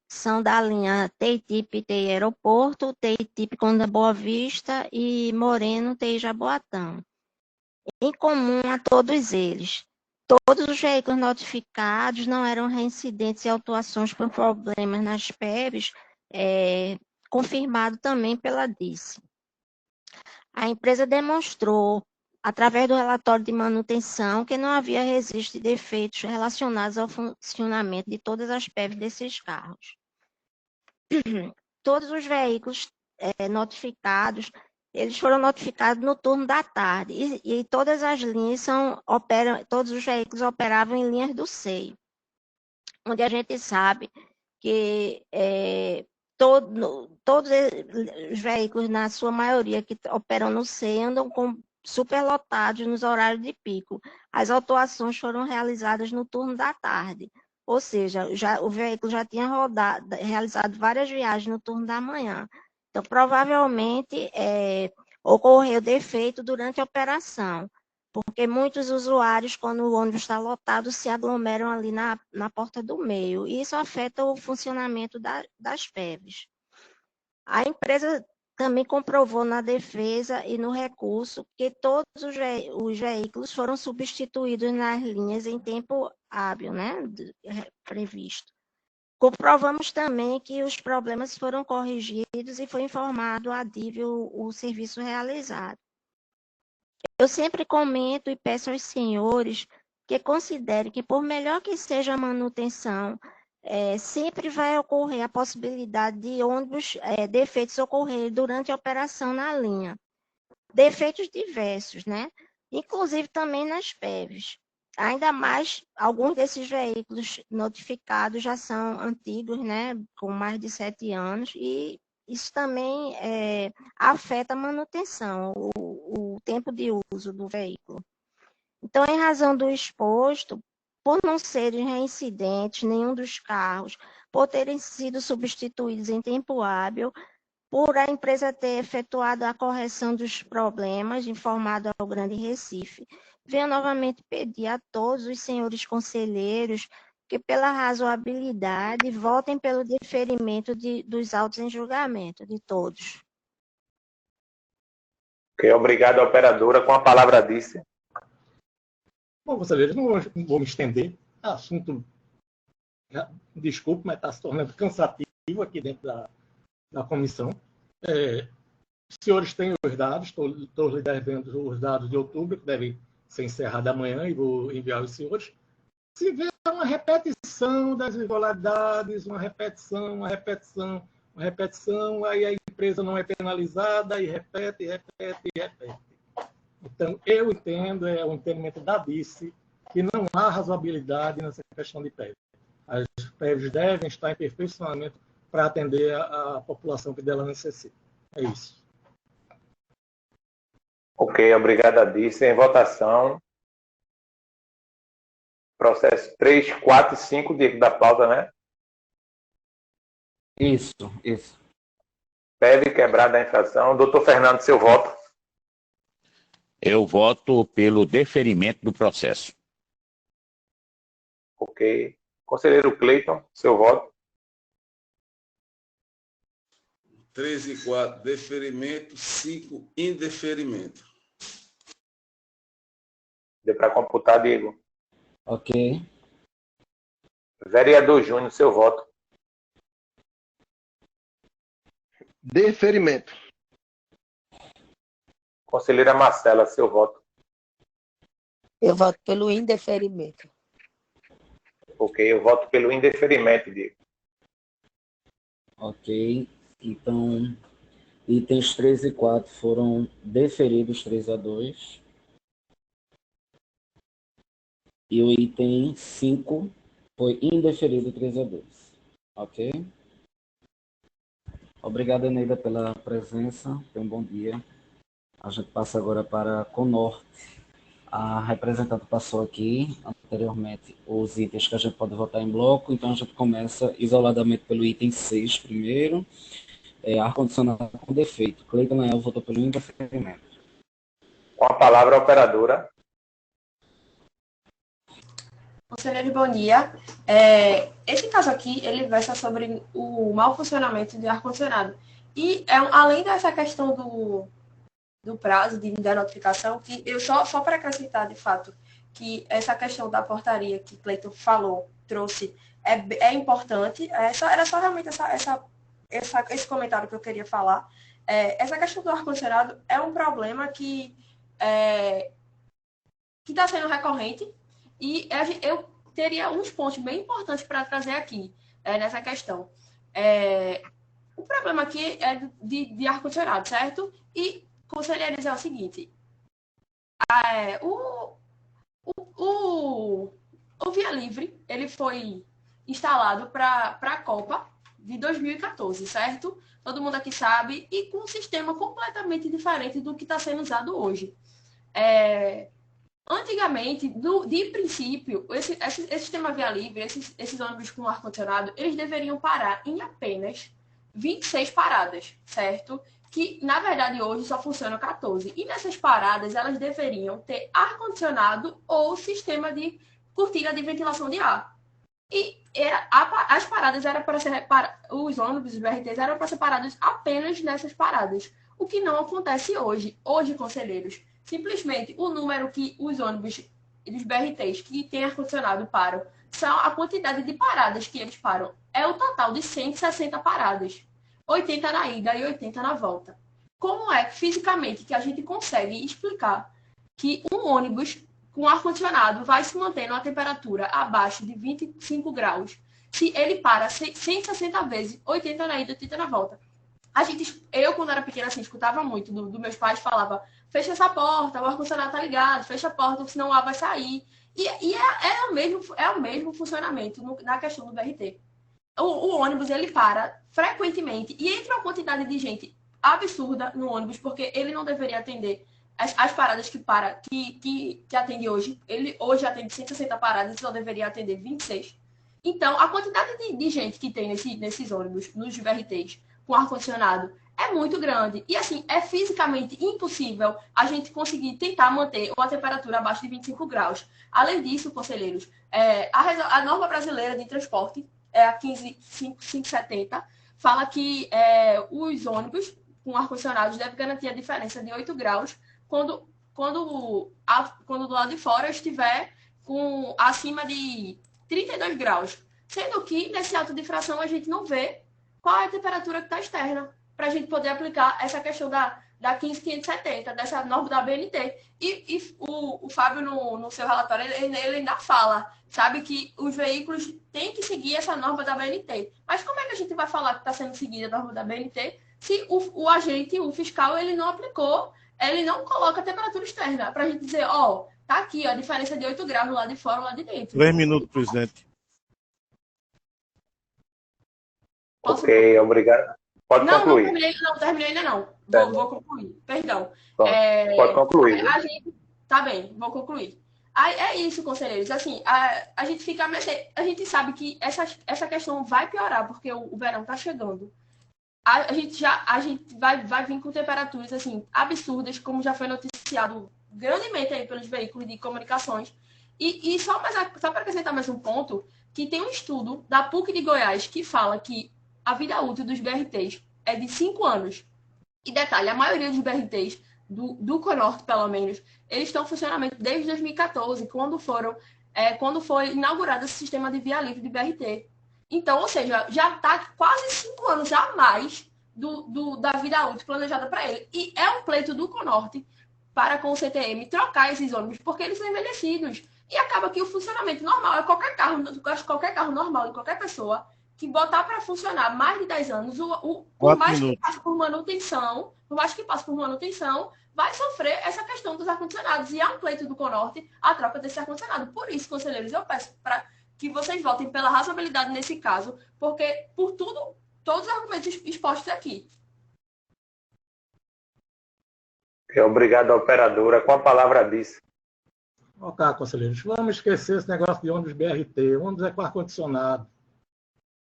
São da linha TI-TIP TI Aeroporto, TI-TIP Conda Boa Vista e Moreno TI Jaboatão. Em comum a todos eles, todos os veículos notificados não eram reincidentes e autuações por problemas nas PEVs, confirmado também pela DICE. A empresa demonstrou, através do relatório de manutenção, que não havia registro de defeitos relacionados ao funcionamento de todas as PEVs desses carros. Todos os veículos notificados, eles foram notificados no turno da tarde, e todas as linhas todos os veículos operavam em linhas do SEI, onde a gente sabe que todos os veículos, na sua maioria, que operam no SEI, andam superlotados nos horários de pico. As autuações foram realizadas no turno da tarde, ou seja, o veículo já tinha realizado várias viagens no turno da manhã. Então, provavelmente, ocorreu defeito durante a operação, porque muitos usuários, quando o ônibus está lotado, se aglomeram ali na porta do meio, e isso afeta o funcionamento das PEVs. A empresa também comprovou na defesa e no recurso que todos os veículos foram substituídos nas linhas em tempo hábil, né, previsto. Comprovamos também que os problemas foram corrigidos e foi informado à DIV o serviço realizado. Eu sempre comento e peço aos senhores que considerem que, por melhor que seja a manutenção, sempre vai ocorrer a possibilidade de defeitos ocorrerem durante a operação na linha. Defeitos diversos, né? Inclusive também nas PEVs. Ainda mais, alguns desses veículos notificados já são antigos, né? Com mais de 7 anos, e isso também afeta a manutenção, o tempo de uso do veículo. Então, em razão do exposto, por não serem reincidentes nenhum dos carros, por terem sido substituídos em tempo hábil, por a empresa ter efetuado a correção dos problemas, informado ao Grande Recife. Venho novamente pedir a todos os senhores conselheiros que, pela razoabilidade, votem pelo deferimento dos autos em julgamento de todos. Ok, obrigado, operadora. Com a palavra, Dice. Bom, conselheiros, não vou me estender. Assunto, desculpe, mas está se tornando cansativo aqui dentro da comissão. Os senhores têm os dados, estou lhe devendo os dados de outubro, que devem ser encerrados amanhã, e vou enviar aos senhores. Se vê uma repetição das irregularidades, uma repetição, aí a empresa não é penalizada e repete. Então, eu entendo, é o entendimento da Dice, que não há razoabilidade nessa questão de PEV. As PEVs devem estar em perfeito funcionamento para atender a população que dela necessita. É isso. Ok, obrigado, Dice. Em votação. Processo 3, 4 e 5, Diego da pauta, né? Isso. PEV quebrada a infração. Doutor Fernando, seu voto. Eu voto pelo deferimento do processo. Ok. Conselheiro Cleiton, seu voto. 3 e 4, deferimento. 5, indeferimento. Deu para computar, Diego? Ok. Vereador Júnior, seu voto. Deferimento. Conselheira Marcela, seu voto. Eu voto pelo indeferimento. Ok, eu voto pelo indeferimento, Diego. Ok. Então, itens 3 e 4 foram deferidos 3-2. E o item 5 foi indeferido 3-2. Ok? Obrigado, Eneida, pela presença. Tenha um bom dia. A gente passa agora para a Conorte. A representante passou aqui anteriormente os itens que a gente pode votar em bloco. Então, a gente começa isoladamente pelo item 6 primeiro. Ar-condicionado com defeito. Cleiton Leal votou pelo indeferimento. Com a palavra, a operadora. Conselheiro, bom dia. Esse caso aqui, ele versa sobre o mau funcionamento de ar-condicionado. E, além dessa questão do prazo da notificação, que eu só para acrescentar, de fato, que essa questão da portaria que Cleiton falou, trouxe, é importante. Era só realmente esse comentário que eu queria falar. Essa questão do ar-condicionado é um problema que está sendo recorrente. E eu teria uns pontos bem importantes para trazer aqui nessa questão. O problema aqui é de ar-condicionado, certo? E conselheiro é o seguinte: o Via Livre ele foi instalado para a Copa de 2014, certo? Todo mundo aqui sabe, e com um sistema completamente diferente do que está sendo usado hoje. Antigamente, de princípio, esse sistema Via Livre, esses ônibus com ar-condicionado, eles deveriam parar em apenas 26 paradas, certo? Que, na verdade, hoje só funcionam 14. E nessas paradas, elas deveriam ter ar-condicionado ou sistema de cortina de ventilação de ar. E as paradas eram para ser os ônibus, os BRTs, eram para ser parados apenas nessas paradas. O que não acontece hoje. Hoje, conselheiros, simplesmente o número que os ônibus dos BRTs que têm ar-condicionado param, são a quantidade de paradas que eles param. É o total de 160 paradas. 80 na ida e 80 na volta. Como é fisicamente que a gente consegue explicar que um ônibus com ar-condicionado vai se manter numa temperatura abaixo de 25 graus se ele para 160 vezes, 80 na ida e 80 na volta? Eu, quando era pequena, assim, escutava muito dos meus pais, falava: fecha essa porta, o ar-condicionado tá ligado, fecha a porta, senão o ar vai sair. E é o mesmo funcionamento na questão do BRT. O ônibus, ele para frequentemente e entra uma quantidade de gente absurda no ônibus, porque ele não deveria atender as paradas que atende hoje. Ele hoje atende 160 paradas e só deveria atender 26. Então, a quantidade de gente que tem nesses ônibus, nos BRTs, com ar-condicionado, é muito grande. E, assim, é fisicamente impossível a gente conseguir tentar manter uma temperatura abaixo de 25 graus. Além disso, conselheiros, a norma brasileira de transporte, a 15570, fala que os ônibus com ar-condicionados devem garantir a diferença de 8 graus quando do lado de fora estiver acima de 32 graus. Sendo que, nesse auto de fração, a gente não vê qual é a temperatura que está externa, para a gente poder aplicar essa questão da 15570, dessa norma da BNT. E o Fábio, no seu relatório, ele ainda fala, sabe, que os veículos têm que seguir essa norma da BNT. Mas como é que a gente vai falar que está sendo seguida a norma da BNT se o agente, o fiscal, ele não aplicou, ele não coloca a temperatura externa, para a gente dizer, tá aqui, a diferença de 8 graus lá de fora, lá de dentro. 3 minutos, presidente. Ok, obrigado. Pode concluir. Não terminei ainda não. Vou concluir. Perdão. Pode concluir. Tá bem, vou concluir. É isso, conselheiros. Assim, a gente fica... A gente sabe que essa questão vai piorar, porque o verão está chegando. A gente vai vir com temperaturas assim, absurdas, como já foi noticiado grandemente aí pelos veículos de comunicações. E só para acrescentar mais um ponto, que tem um estudo da PUC de Goiás que fala que a vida útil dos BRTs é de 5 anos. E detalhe, a maioria dos BRTs, do Conorte pelo menos, eles estão em funcionamento desde 2014, quando foi inaugurado esse sistema de via livre de BRT. Então, ou seja, já está quase 5 anos a mais da vida útil planejada para ele. E é um pleito do Conorte para com o CTM trocar esses ônibus, porque eles são envelhecidos. E acaba que o funcionamento normal é qualquer carro normal de qualquer pessoa que botar para funcionar mais de 10 anos, por mais que passe por manutenção, vai sofrer essa questão dos ar-condicionados. E é um pleito do Conorte a troca desse ar-condicionado. Por isso, conselheiros, eu peço para que vocês votem pela razoabilidade nesse caso, porque por todos os argumentos expostos aqui. Obrigado, operadora. Com a palavra disso. Ok, conselheiros. Vamos esquecer esse negócio de ônibus BRT. O ônibus é com ar-condicionado.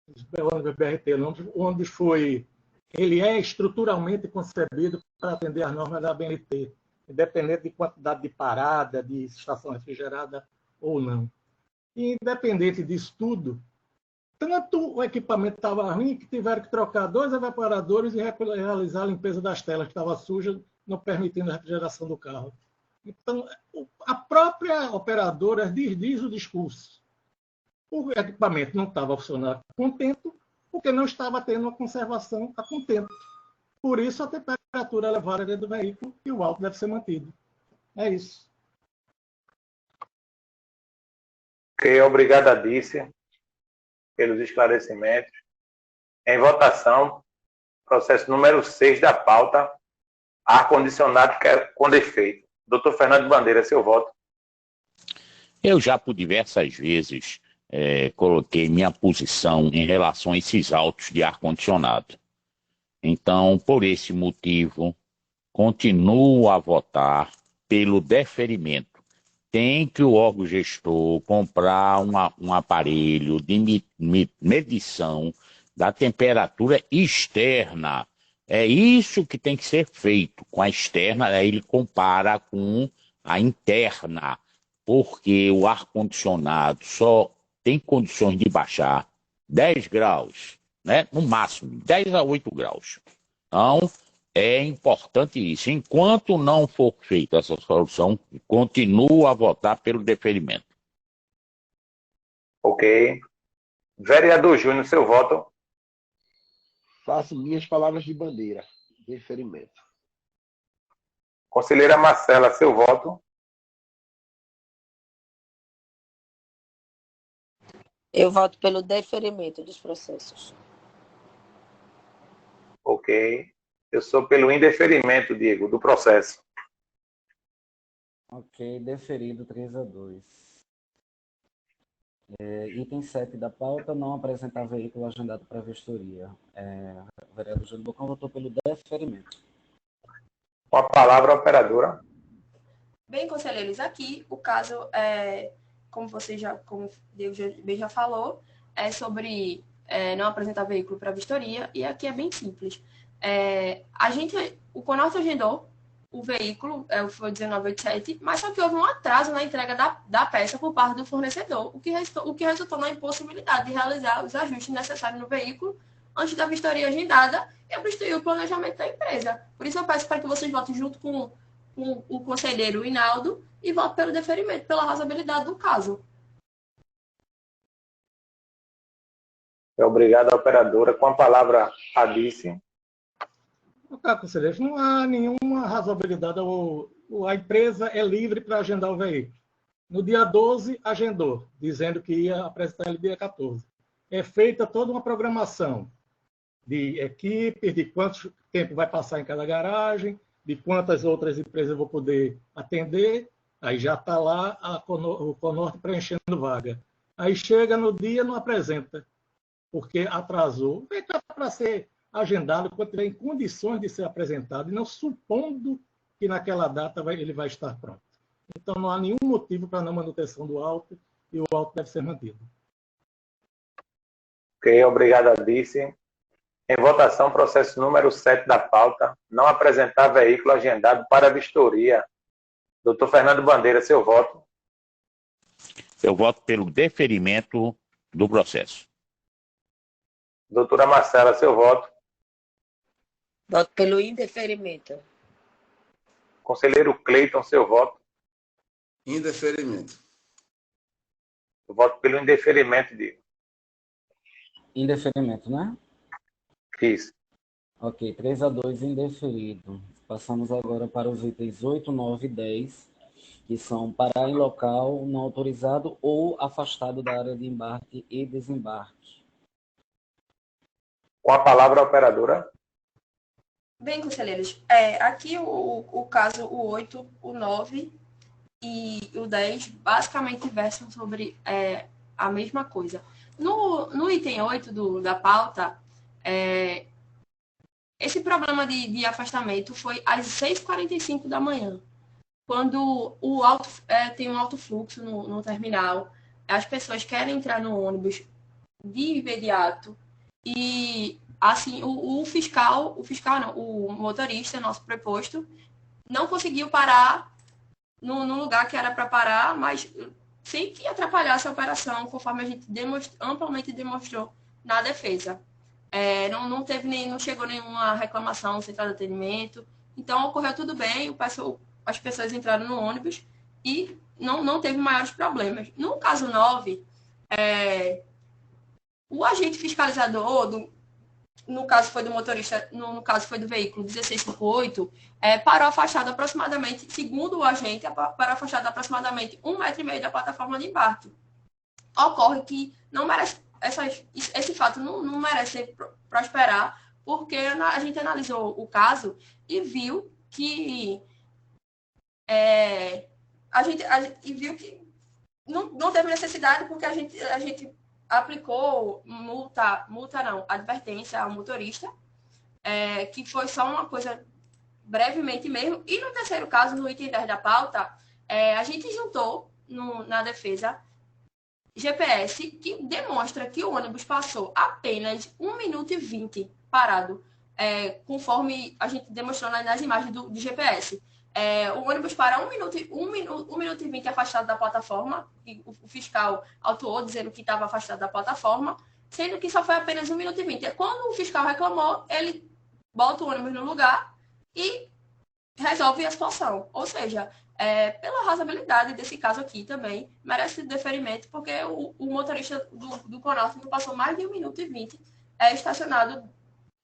O ônibus BRT, o ônibus ele é estruturalmente concebido para atender às normas da BNT, independente de quantidade de parada, de estação refrigerada ou não. E, independente disso tudo, tanto o equipamento estava ruim que tiveram que trocar 2 evaporadores e realizar a limpeza das telas, que estava suja, não permitindo a refrigeração do carro. Então, a própria operadora diz o discurso. O equipamento não estava funcionando a contento, porque não estava tendo uma conservação a contento. Por isso, a temperatura elevada dentro do veículo e o álcool deve ser mantido. É isso. Ok, obrigado, Adícia, pelos esclarecimentos. Em votação, processo número 6 da pauta, ar-condicionado com defeito. Doutor Fernando Bandeira, seu voto. Eu já, por diversas vezes, coloquei minha posição em relação a esses autos de ar-condicionado. Então, por esse motivo, continuo a votar pelo deferimento. Tem que o órgão gestor comprar um aparelho de medição da temperatura externa. É isso que tem que ser feito. Com a externa, aí ele compara com a interna, porque o ar-condicionado só tem condições de baixar 10 graus, né? No máximo, 10 a 8 graus. Então, é importante isso. Enquanto não for feita essa solução, continuo a votar pelo deferimento. Ok. Vereador Júnior, seu voto. Faço minhas palavras de Bandeira. Deferimento. Conselheira Marcela, seu voto. Eu voto pelo deferimento dos processos. Ok. Eu sou pelo indeferimento, Diego, do processo. Ok, deferido 3-2. Item 7 da pauta, não apresentar veículo agendado para vistoria. O vereador Júlio Bocão votou pelo deferimento. Com a palavra, operadora. Bem, conselheiros, aqui o caso, como Deus já falou, é sobre não apresentar veículo para vistoria, e aqui é bem simples. O Conorte agendou o veículo, foi 1987, mas só que houve um atraso na entrega da peça por parte do fornecedor, o que resultou na impossibilidade de realizar os ajustes necessários no veículo antes da vistoria agendada e obstruir o planejamento da empresa. Por isso eu peço para que vocês votem junto com o conselheiro Hinaldo e votem pelo deferimento, pela razoabilidade do caso. Obrigado, operadora. Com a palavra, a Dice. Tá, conselheiro, não há nenhuma razoabilidade. A empresa é livre para agendar o veículo. No dia 12, agendou, dizendo que ia apresentar ele dia 14. É feita toda uma programação de equipes, de quanto tempo vai passar em cada garagem, de quantas outras empresas eu vou poder atender. Aí já está lá o Conorte preenchendo vaga. Aí chega no dia, não apresenta, porque atrasou. Está para ser agendado quando tiver em condições de ser apresentado, e não supondo que naquela data ele vai estar pronto. Então, não há nenhum motivo para não manutenção do auto, e o auto deve ser mantido. Ok, obrigado, Adice. Em votação, processo número 7 da pauta, não apresentar veículo agendado para vistoria. Doutor Fernando Bandeira, seu voto. Eu voto pelo deferimento do processo. Doutora Marcela, seu voto. Voto pelo indeferimento. Conselheiro Cleiton, seu voto. Indeferimento. Eu voto pelo indeferimento, Diego. Indeferimento, né? Isso. Ok, 3-2, indeferido. Passamos agora para os itens 8, 9 e 10, que são parar em local não autorizado ou afastado da área de embarque e desembarque. Com a palavra, a operadora. Bem, conselheiros, aqui o caso, o 8, o 9 e o 10, basicamente versam sobre a mesma coisa. No item 8 da pauta, esse problema de afastamento foi às 6h45 da manhã, quando tem um alto fluxo no terminal, as pessoas querem entrar no ônibus de imediato e, assim, o motorista, nosso preposto, não conseguiu parar no lugar que era para parar, mas sem que atrapalhasse a operação, conforme a gente amplamente demonstrou na defesa. Não chegou nenhuma reclamação no central de atendimento, então ocorreu tudo bem, as pessoas entraram no ônibus e não teve maiores problemas. No caso 9, o agente fiscalizador, no caso foi do motorista, no caso foi do veículo 1658, parou afastado aproximadamente, segundo o agente, parou afastado aproximadamente 1,5 metro da plataforma de embarque. Ocorre que não merece, esse fato não merece prosperar, porque a gente analisou o caso e viu que viu que não teve necessidade, porque a gente aplicou advertência ao motorista, que foi só uma coisa brevemente mesmo. E no terceiro caso, no item 10 da pauta, a gente juntou na defesa GPS, que demonstra que o ônibus passou apenas 1 minuto e 20 parado, conforme a gente demonstrou nas imagens do GPS. O ônibus para 1 minuto e 20 afastado da plataforma, e o fiscal autuou dizendo que estava afastado da plataforma, sendo que só foi apenas 1 minuto e 20. Quando o fiscal reclamou, ele bota o ônibus no lugar e resolve a situação. Ou seja, pela razoabilidade desse caso aqui também, merece deferimento, porque o motorista do Conorte não passou mais de 1 minuto e 20 estacionado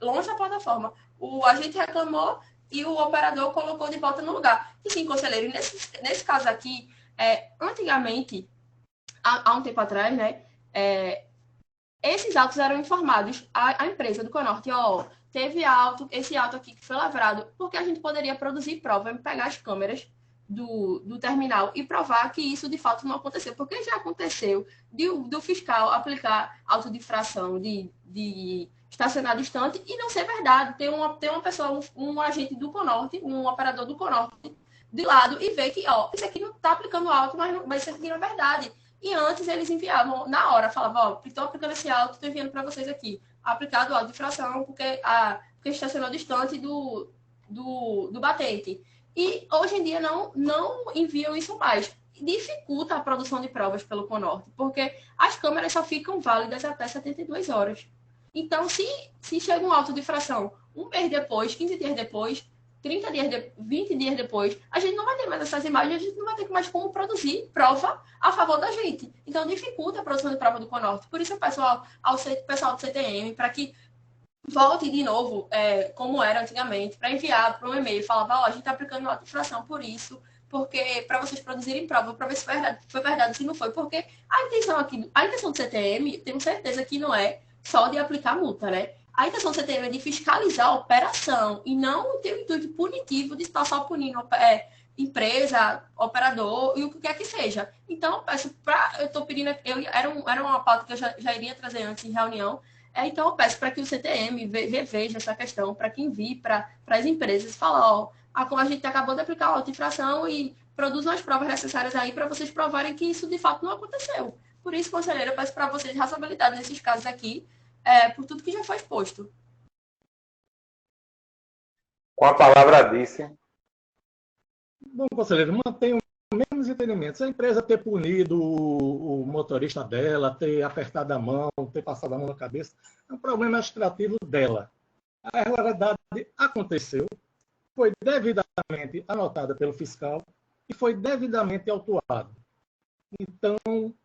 longe da plataforma. O agente reclamou e o operador colocou de volta no lugar. E sim, conselheiro, nesse caso aqui, antigamente, há um tempo atrás, né, esses autos eram informados à empresa do Conorte, teve esse auto aqui que foi lavrado, porque a gente poderia produzir prova, pegar as câmeras do terminal e provar que isso de fato não aconteceu, porque já aconteceu do fiscal aplicar auto de infração de estacionar distante e não ser verdade. Tem uma pessoa, um agente do Conorte, um operador do Conorte de lado e ver que, isso aqui não está aplicando auto, mas isso aqui não é verdade. E antes eles enviavam, na hora, falavam, estou aplicando esse auto, estou enviando para vocês aqui, aplicado auto de infração, porque porque estacionou distante do batente. E hoje em dia não enviam isso mais. Dificulta a produção de provas pelo Conorte, porque as câmeras só ficam válidas até 72 horas. Então, se chega um auto de infração um mês depois, 15 dias depois, 30 dias, 20 dias depois, a gente não vai ter mais essas imagens, a gente não vai ter mais como produzir prova a favor da gente. Então, dificulta a produção de prova do Conorte. Por isso, eu peço ao pessoal do CTM para que volte de novo, como era antigamente, para enviar para um e-mail e falar, a gente está aplicando uma infração por isso, porque para vocês produzirem prova, para ver se foi verdade, se não foi, porque a intenção do CTM, tenho certeza que não é só de aplicar multa, né? A intenção do CTM é de fiscalizar a operação e não ter o intuito punitivo de estar só punindo empresa, operador e o que quer que seja. Então, eu estou pedindo, era uma pauta que eu já iria trazer antes em reunião. Então, eu peço para que o CTM reveja essa questão, para que envie para as empresas, falar, a gente acabou de aplicar a auto-infração e produzam as provas necessárias aí para vocês provarem que isso de fato não aconteceu. Por isso, conselheiro, eu peço para vocês razoabilidade nesses casos aqui, por tudo que já foi exposto. Com a palavra disse. Bom, conselheiro, mantenho menos entendimentos. A empresa ter punido o motorista dela, ter apertado a mão, ter passado a mão na cabeça, é um problema administrativo dela. A irregularidade aconteceu, foi devidamente anotada pelo fiscal e foi devidamente autuado. Então,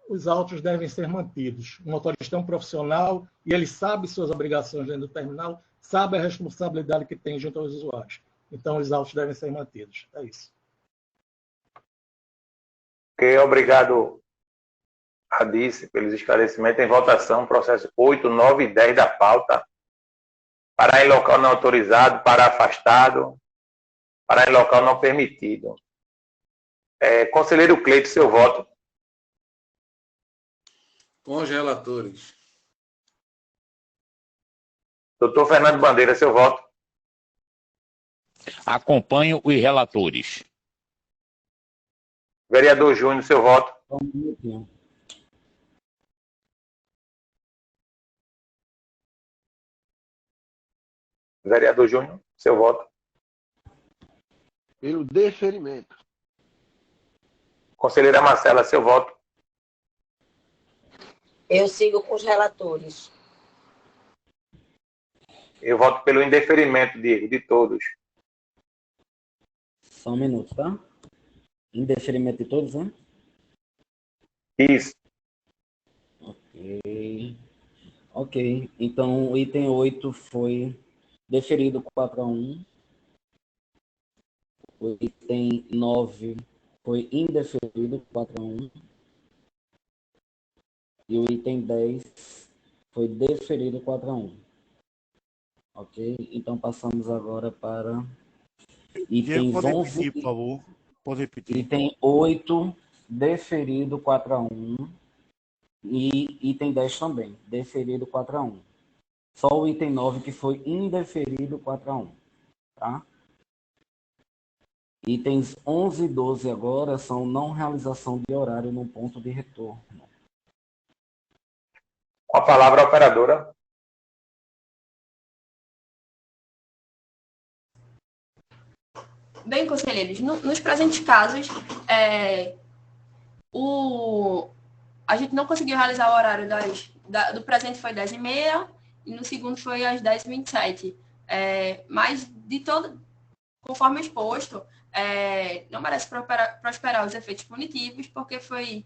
os autos devem ser mantidos. O motorista é um profissional e ele sabe suas obrigações dentro do terminal, sabe a responsabilidade que tem junto aos usuários. Então, os autos devem ser mantidos. É isso. Ok, obrigado, Radice, pelos esclarecimentos. Em votação, processo 8, 9 e 10 da pauta. Parar em local não autorizado, parar afastado, parar em local não permitido. Conselheiro Cleito, seu voto. Com os relatores. Doutor Fernando Bandeira, seu voto. Acompanho os relatores. Vereador Júnior, seu voto. Vereador Júnior, seu voto. Pelo deferimento. Conselheira Marcela, seu voto. Eu sigo com os relatores. Eu voto pelo indeferimento, Diego, de todos. Só um minuto, tá? Indeferimento de todos, né? Isso. Ok. Então, o item 8 foi deferido 4-1. O item 9 foi indeferido 4-1. E o item 10 foi deferido 4-1. Ok? Então, passamos agora para itens pode 11... repetir, por favor. Pode repetir. Item 8, deferido 4-1. E item 10 também, deferido 4-1. Só o item 9 que foi indeferido 4-1. Tá? Itens 11 e 12 agora são não realização de horário no ponto de retorno. Com a palavra, a operadora. Bem, conselheiros, nos presentes casos, a gente não conseguiu realizar o horário do presente foi 10h30 e no segundo foi às 10h27. Mas, conforme exposto, não merece prosperar os efeitos punitivos, porque foi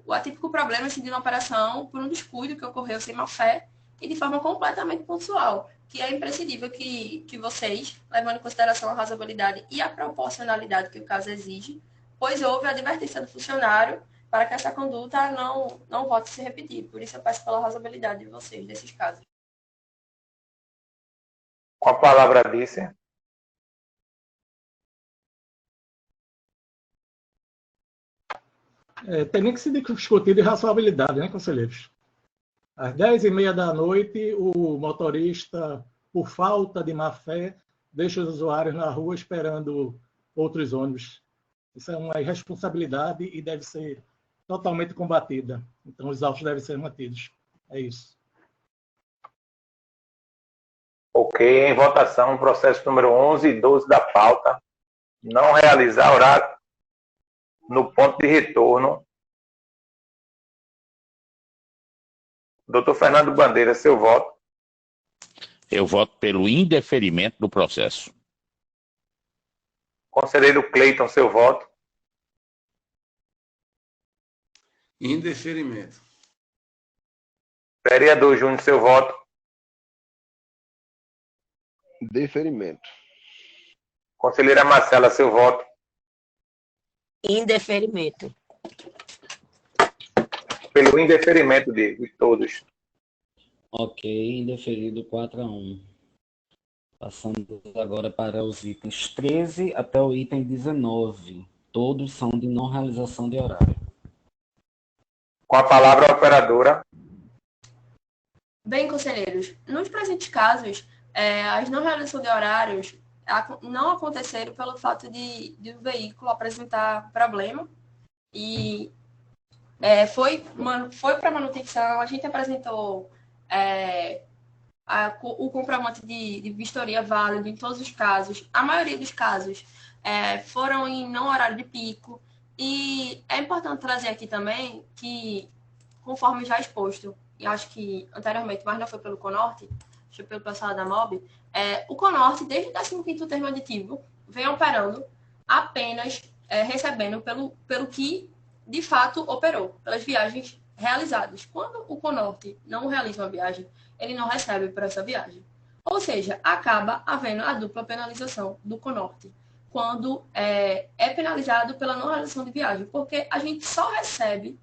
o atípico problema assim, de uma operação por um descuido que ocorreu sem má-fé e de forma completamente pontual, que é imprescindível que vocês, levando em consideração a razoabilidade e a proporcionalidade que o caso exige, pois houve a advertência do funcionário para que essa conduta não volte a se repetir. Por isso eu peço pela razoabilidade de vocês nesses casos. Com a palavra, Disse. Tem que se discutir de razoabilidade, né, conselheiros? Às 10h30 da noite, o motorista, por falta de má-fé, deixa os usuários na rua esperando outros ônibus. Isso é uma irresponsabilidade e deve ser totalmente combatida. Então, os autos devem ser mantidos. É isso. Ok, em votação, processo número 11 e 12 da pauta. Não realizar horário no ponto de retorno. Doutor Fernando Bandeira, seu voto. Eu voto pelo indeferimento do processo. Conselheiro Cleiton, seu voto. Indeferimento. Vereador Júnior, seu voto. Deferimento. Conselheira Marcela, seu voto. Indeferimento. Pelo indeferimento de todos. Ok, indeferido 4-1. Passando agora para os itens 13 até o item 19. Todos são de não realização de horário. Com a palavra a operadora. Bem, conselheiros, nos presentes casos, as não realizações de horários não aconteceram pelo fato de o veículo apresentar problema e foi para manutenção. A gente apresentou o comprovante de vistoria válido em todos os casos. A maioria dos casos foram em não horário de pico. E é importante trazer aqui também que, conforme já exposto, e acho que anteriormente, mas não foi pelo CONORTE, foi pelo pessoal da MOB, o CONORTE, desde o 15º termo aditivo, vem operando apenas recebendo pelo que, de fato, operou, pelas viagens realizadas. Quando o CONORTE não realiza uma viagem, ele não recebe por essa viagem. Ou seja, acaba havendo a dupla penalização do CONORTE, quando é penalizado pela não realização de viagem, porque a gente só recebe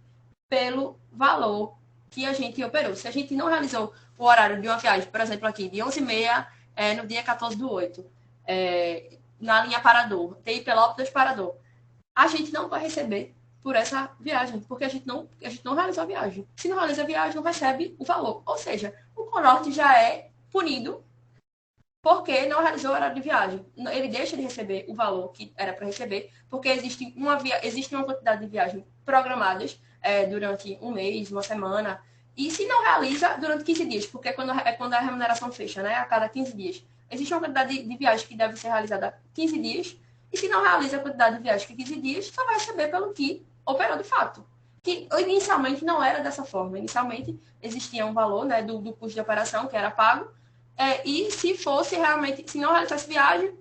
pelo valor que a gente operou. Se a gente não realizou o horário de uma viagem, por exemplo, aqui, de 11h30, no dia 14/8, na linha Parador, TI Pelópidas Parador, a gente não vai receber por essa viagem, porque a gente não realizou a viagem. Se não realiza a viagem, não recebe o valor. Ou seja, o CONORTE já é punido porque não realizou o horário de viagem. Ele deixa de receber o valor que era para receber, porque existe uma quantidade de viagens programadas durante um mês, uma semana, e se não realiza durante 15 dias, porque é quando a remuneração fecha, né, a cada 15 dias. Existe uma quantidade de viagens que deve ser realizada a 15 dias, e se não realiza a quantidade de viagens que 15 dias, só vai receber pelo que operou de fato. Que inicialmente não era dessa forma. Inicialmente existia um valor, né, do custo de operação que era pago, e se fosse realmente, se não realizasse viagem,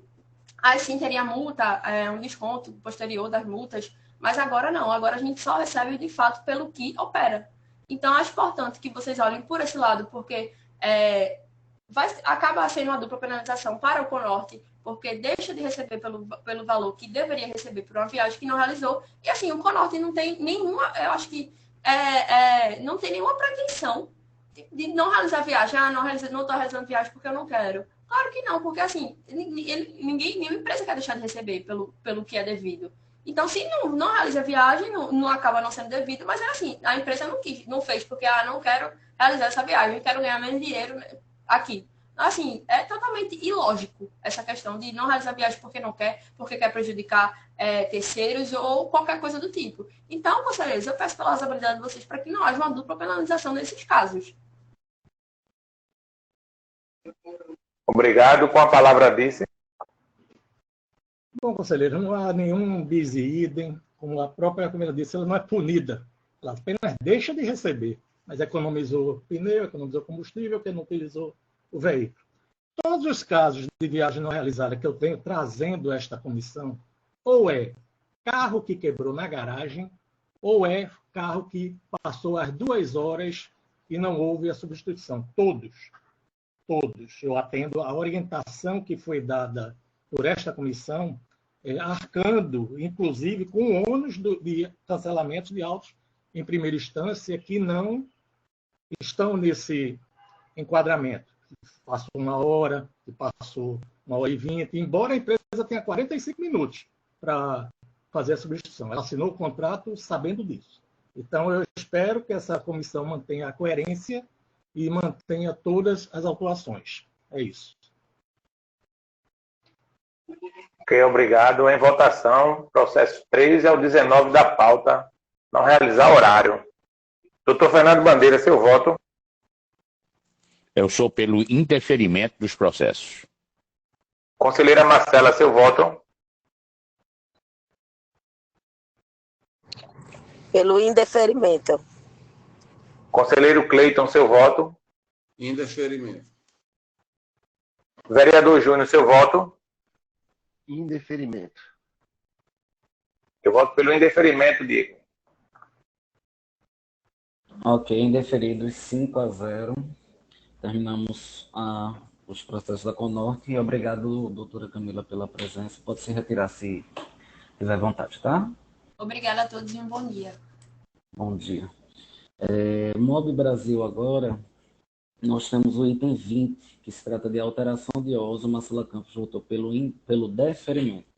aí sim teria multa, um desconto posterior das multas, mas agora não, agora a gente só recebe de fato pelo que opera. Então, acho importante que vocês olhem por esse lado, porque vai acabar sendo uma dupla penalização para o CONORTE, porque deixa de receber pelo valor que deveria receber por uma viagem que não realizou, e assim, o CONORTE não tem nenhuma, eu acho que não tem nenhuma pretensão de não realizar viagem. Não estou realizando viagem porque eu não quero. Claro que não, porque assim, nenhuma empresa quer deixar de receber pelo que é devido. Então, se não realiza viagem, não acaba não sendo devido, mas é assim, a empresa não fez porque não quero realizar essa viagem, quero ganhar menos dinheiro aqui. Assim, é totalmente ilógico essa questão de não realizar viagem porque não quer, porque quer prejudicar terceiros ou qualquer coisa do tipo. Então, conselheiros, eu peço pela habilidade de vocês para que não haja uma dupla penalização nesses casos. Obrigado. Com a palavra, vice. Bom, conselheiro, não há nenhum bis e idem, como a própria comenda disse, ela não é punida. Ela apenas deixa de receber, mas economizou pneu, economizou combustível, que não utilizou o veículo. Todos os casos de viagem não realizada que eu tenho trazendo esta comissão, ou é carro que quebrou na garagem, ou é carro que passou as 2 horas e não houve a substituição. Todos. Eu atendo a orientação que foi dada por esta comissão, arcando, inclusive, com o ônus de cancelamentos de autos em primeira instância que não estão nesse enquadramento. Passou 1 hora, passou 1h20, embora a empresa tenha 45 minutos para fazer a substituição. Ela assinou o contrato sabendo disso. Então, eu espero que essa comissão mantenha a coerência e mantenha todas as autuações. É isso. Ok, obrigado. Em votação, processo 13 ao 19 da pauta, não realizar horário. Doutor Fernando Bandeira, seu voto. Eu sou pelo indeferimento dos processos. Conselheira Marcela, seu voto. Pelo indeferimento. Conselheiro Cleiton, seu voto. Indeferimento. Vereador Júnior, seu voto. Indeferimento. Eu voto pelo indeferimento, Diego. Ok, indeferidos 5-0. Terminamos os processos da Conorte. E obrigado, doutora Camila, pela presença. Pode se retirar se tiver vontade, tá? Obrigada a todos e um bom dia. Bom dia. MOB Brasil agora, nós temos o item 20, que se trata de alteração de uso. Marcela Campos votou pelo deferimento.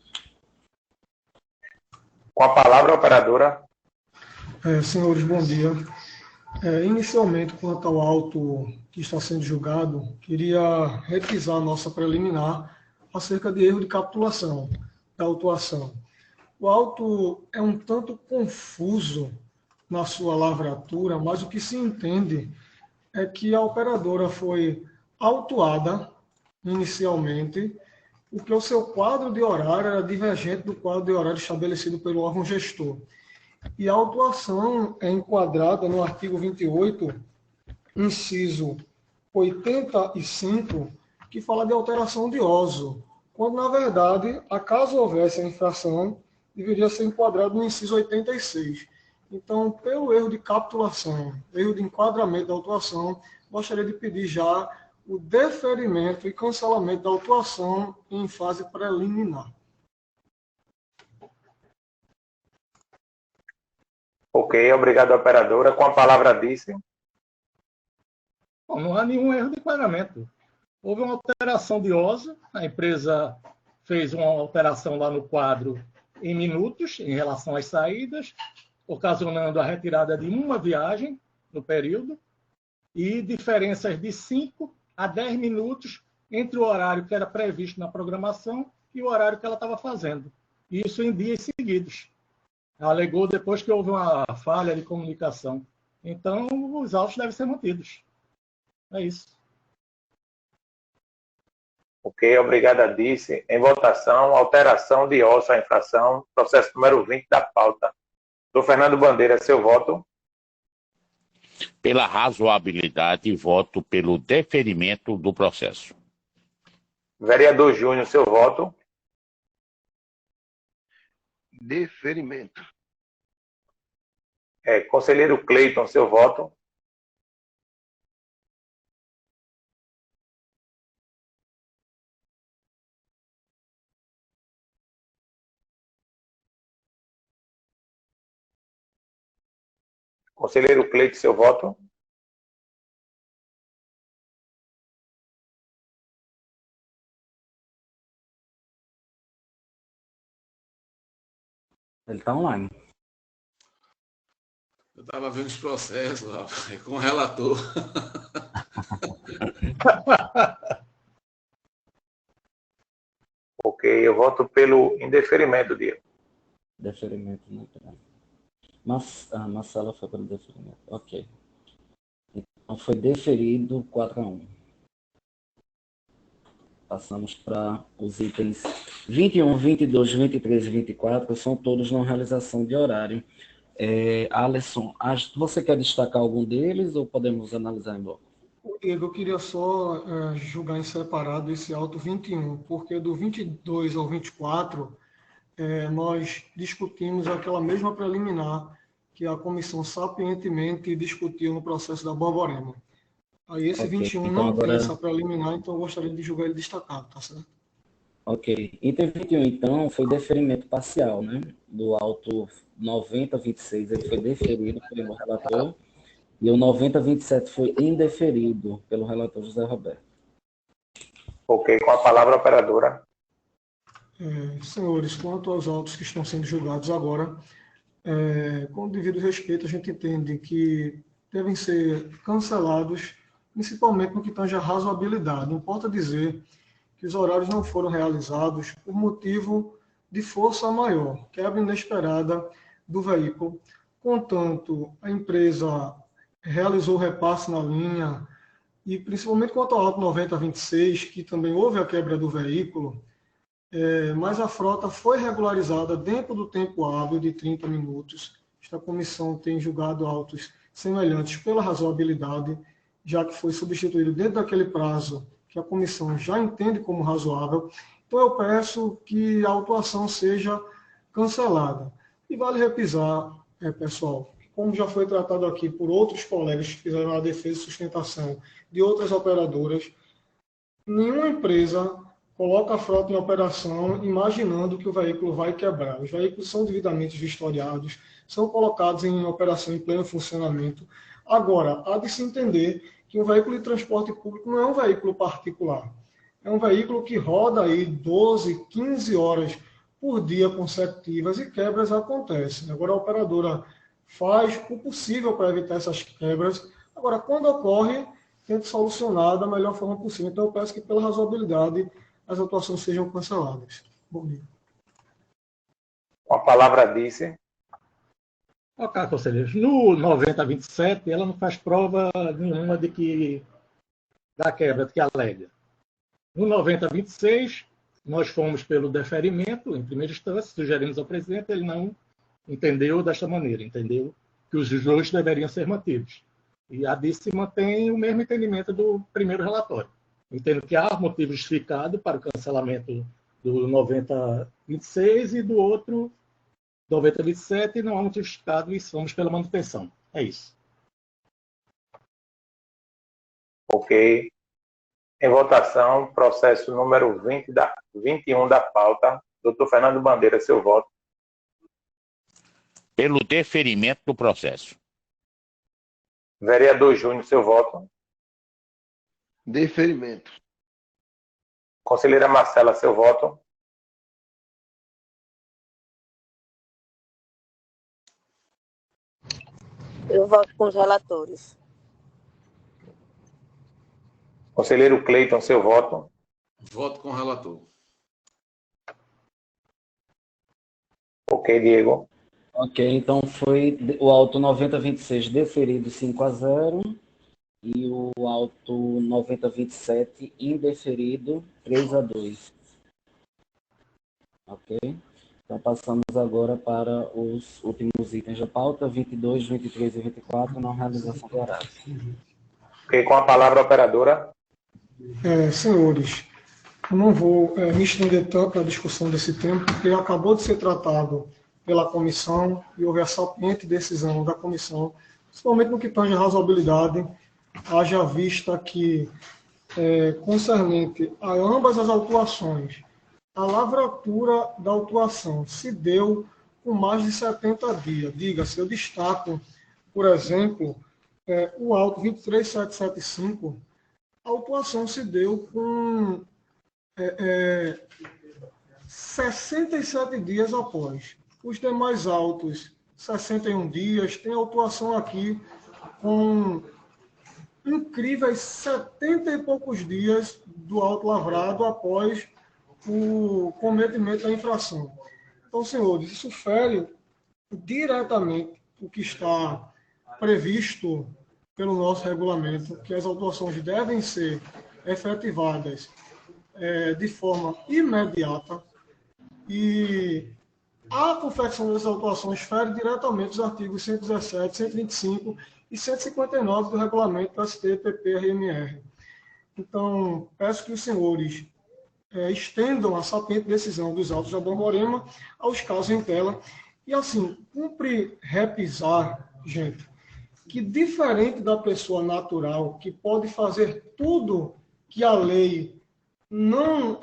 Com a palavra, operadora. Senhores, bom dia. Inicialmente, quanto ao auto que está sendo julgado, queria requisar a nossa preliminar acerca de erro de capitulação da autuação. O auto é um tanto confuso na sua lavratura, mas o que se entende é que a operadora foi autuada inicialmente, porque o seu quadro de horário era divergente do quadro de horário estabelecido pelo órgão gestor. E a autuação é enquadrada no artigo 28, inciso 85, que fala de alteração de uso, quando, na verdade, caso houvesse a infração, deveria ser enquadrado no inciso 86. Então, pelo erro de capitulação, erro de enquadramento da autuação, gostaria de pedir já o deferimento e cancelamento da autuação em fase preliminar. Ok, obrigado, operadora. Com a palavra, Disse. Bom, não há nenhum erro de enquadramento. Houve uma alteração de uso, a empresa fez uma alteração lá no quadro em minutos, em relação às saídas, ocasionando a retirada de uma viagem no período, e diferenças de 5 a 10 minutos entre o horário que era previsto na programação e o horário que ela estava fazendo. Isso em dias seguidos. Alegou depois que houve uma falha de comunicação. Então, os autos devem ser mantidos. É isso. Ok, obrigada, Disse. Em votação, alteração de osso à infração, processo número 20 da pauta. Do Fernando Bandeira, seu voto. Pela razoabilidade, voto pelo deferimento do processo. Vereador Júnior, seu voto. Deferimento. Conselheiro Cleiton, seu voto. Conselheiro Cleiton, seu voto. Ele está online. Eu estava vendo os processos, rapaz, com o relator. Ok, eu voto pelo indeferimento, Diego. Deferimento, né? Mas a Marcela foi pelo deferimento. Ok. Então foi deferido 4-1. Passamos para os itens 21, 22, 23 e 24, são todos não realização de horário. Alisson, você quer destacar algum deles ou podemos analisar em bloco? Diego, eu queria só julgar em separado esse auto 21, porque do 22 ao 24, nós discutimos aquela mesma preliminar que a comissão sapientemente discutiu no processo da Borborema. Aí esse okay, 21 então não agora... tem essa preliminar, então eu gostaria de julgar ele destacado, tá certo? Ok. Item 21, então, foi deferimento parcial, né? Do auto 90-26, ele foi deferido pelo relator, e o 90-27 foi indeferido pelo relator José Roberto. Ok, com a palavra, operadora. Senhores, quanto aos autos que estão sendo julgados agora, com o devido respeito, a gente entende que devem ser cancelados, principalmente no que tange a razoabilidade. Importa dizer que os horários não foram realizados por motivo de força maior, quebra inesperada do veículo. Contanto, a empresa realizou o repasse na linha, e principalmente quanto ao auto 9026, que também houve a quebra do veículo, mas a frota foi regularizada dentro do tempo hábil de 30 minutos. Esta comissão tem julgado autos semelhantes pela razoabilidade, já que foi substituído dentro daquele prazo que a comissão já entende como razoável. Então, eu peço que a autuação seja cancelada. E vale repisar, pessoal, como já foi tratado aqui por outros colegas que fizeram a defesa e sustentação de outras operadoras, nenhuma empresa coloca a frota em operação imaginando que o veículo vai quebrar. Os veículos são devidamente vistoriados, são colocados em operação em pleno funcionamento. Agora, há de se entender que um veículo de transporte público não é um veículo particular. É um veículo que roda aí 12, 15 horas por dia consecutivas e quebras acontecem. Agora, a operadora faz o possível para evitar essas quebras. Agora, quando ocorre, tenta solucionar da melhor forma possível. Então, eu peço que, pela razoabilidade, as atuações sejam canceladas. Bom dia. Com a palavra disse. Ok, conselheiros. No 9027, ela não faz prova nenhuma da quebra que alega. No 9026, nós fomos pelo deferimento, em primeira instância, sugerimos ao presidente, ele não entendeu desta maneira, entendeu que os dois deveriam ser mantidos. E a DICE mantém o mesmo entendimento do primeiro relatório. Entendo que há motivo justificado para o cancelamento do 9026 e do outro 9027, não há motivo justificado e somos pela manutenção. É isso. Ok. Em votação, processo número 21 da pauta. Doutor Fernando Bandeira, seu voto. Pelo deferimento do processo. Vereador Júnior, seu voto. Deferimento. Conselheira Marcela, seu voto. Eu voto com os relatores. Conselheiro Cleiton, seu voto. Voto com o relator. Ok, Diego. Ok, então foi o auto 9026 deferido 5-0 e o auto 9027 indeferido 3-2. Ok? Então passamos agora para os últimos itens da pauta, 22, 23 e 24, não realização de horário. Ok, com a palavra a operadora. Senhores, eu não vou me estender tanto na discussão desse tema, porque acabou de ser tratado pela comissão e houve a sapiente decisão da comissão, principalmente no que tange a razoabilidade, haja vista que, concernente a ambas as autuações, a lavratura da autuação se deu com mais de 70 dias. Diga-se, eu destaco, por exemplo, o auto 23775, a autuação se deu com 67 dias após. Os demais autos, 61 dias, tem autuação aqui com incríveis 70 e poucos dias do auto lavrado após o cometimento da infração. Então, senhores, isso fere diretamente o que está previsto pelo nosso regulamento, que as autuações devem ser efetivadas de forma imediata, e a confecção das autuações fere diretamente os artigos 117, 125 e 159 do regulamento da STPP-RMR. Então, peço que os senhores estendam a sapiente decisão dos autos da Borborema aos casos em tela. E, assim, cumpre repisar, gente, que diferente da pessoa natural, que pode fazer tudo que a lei não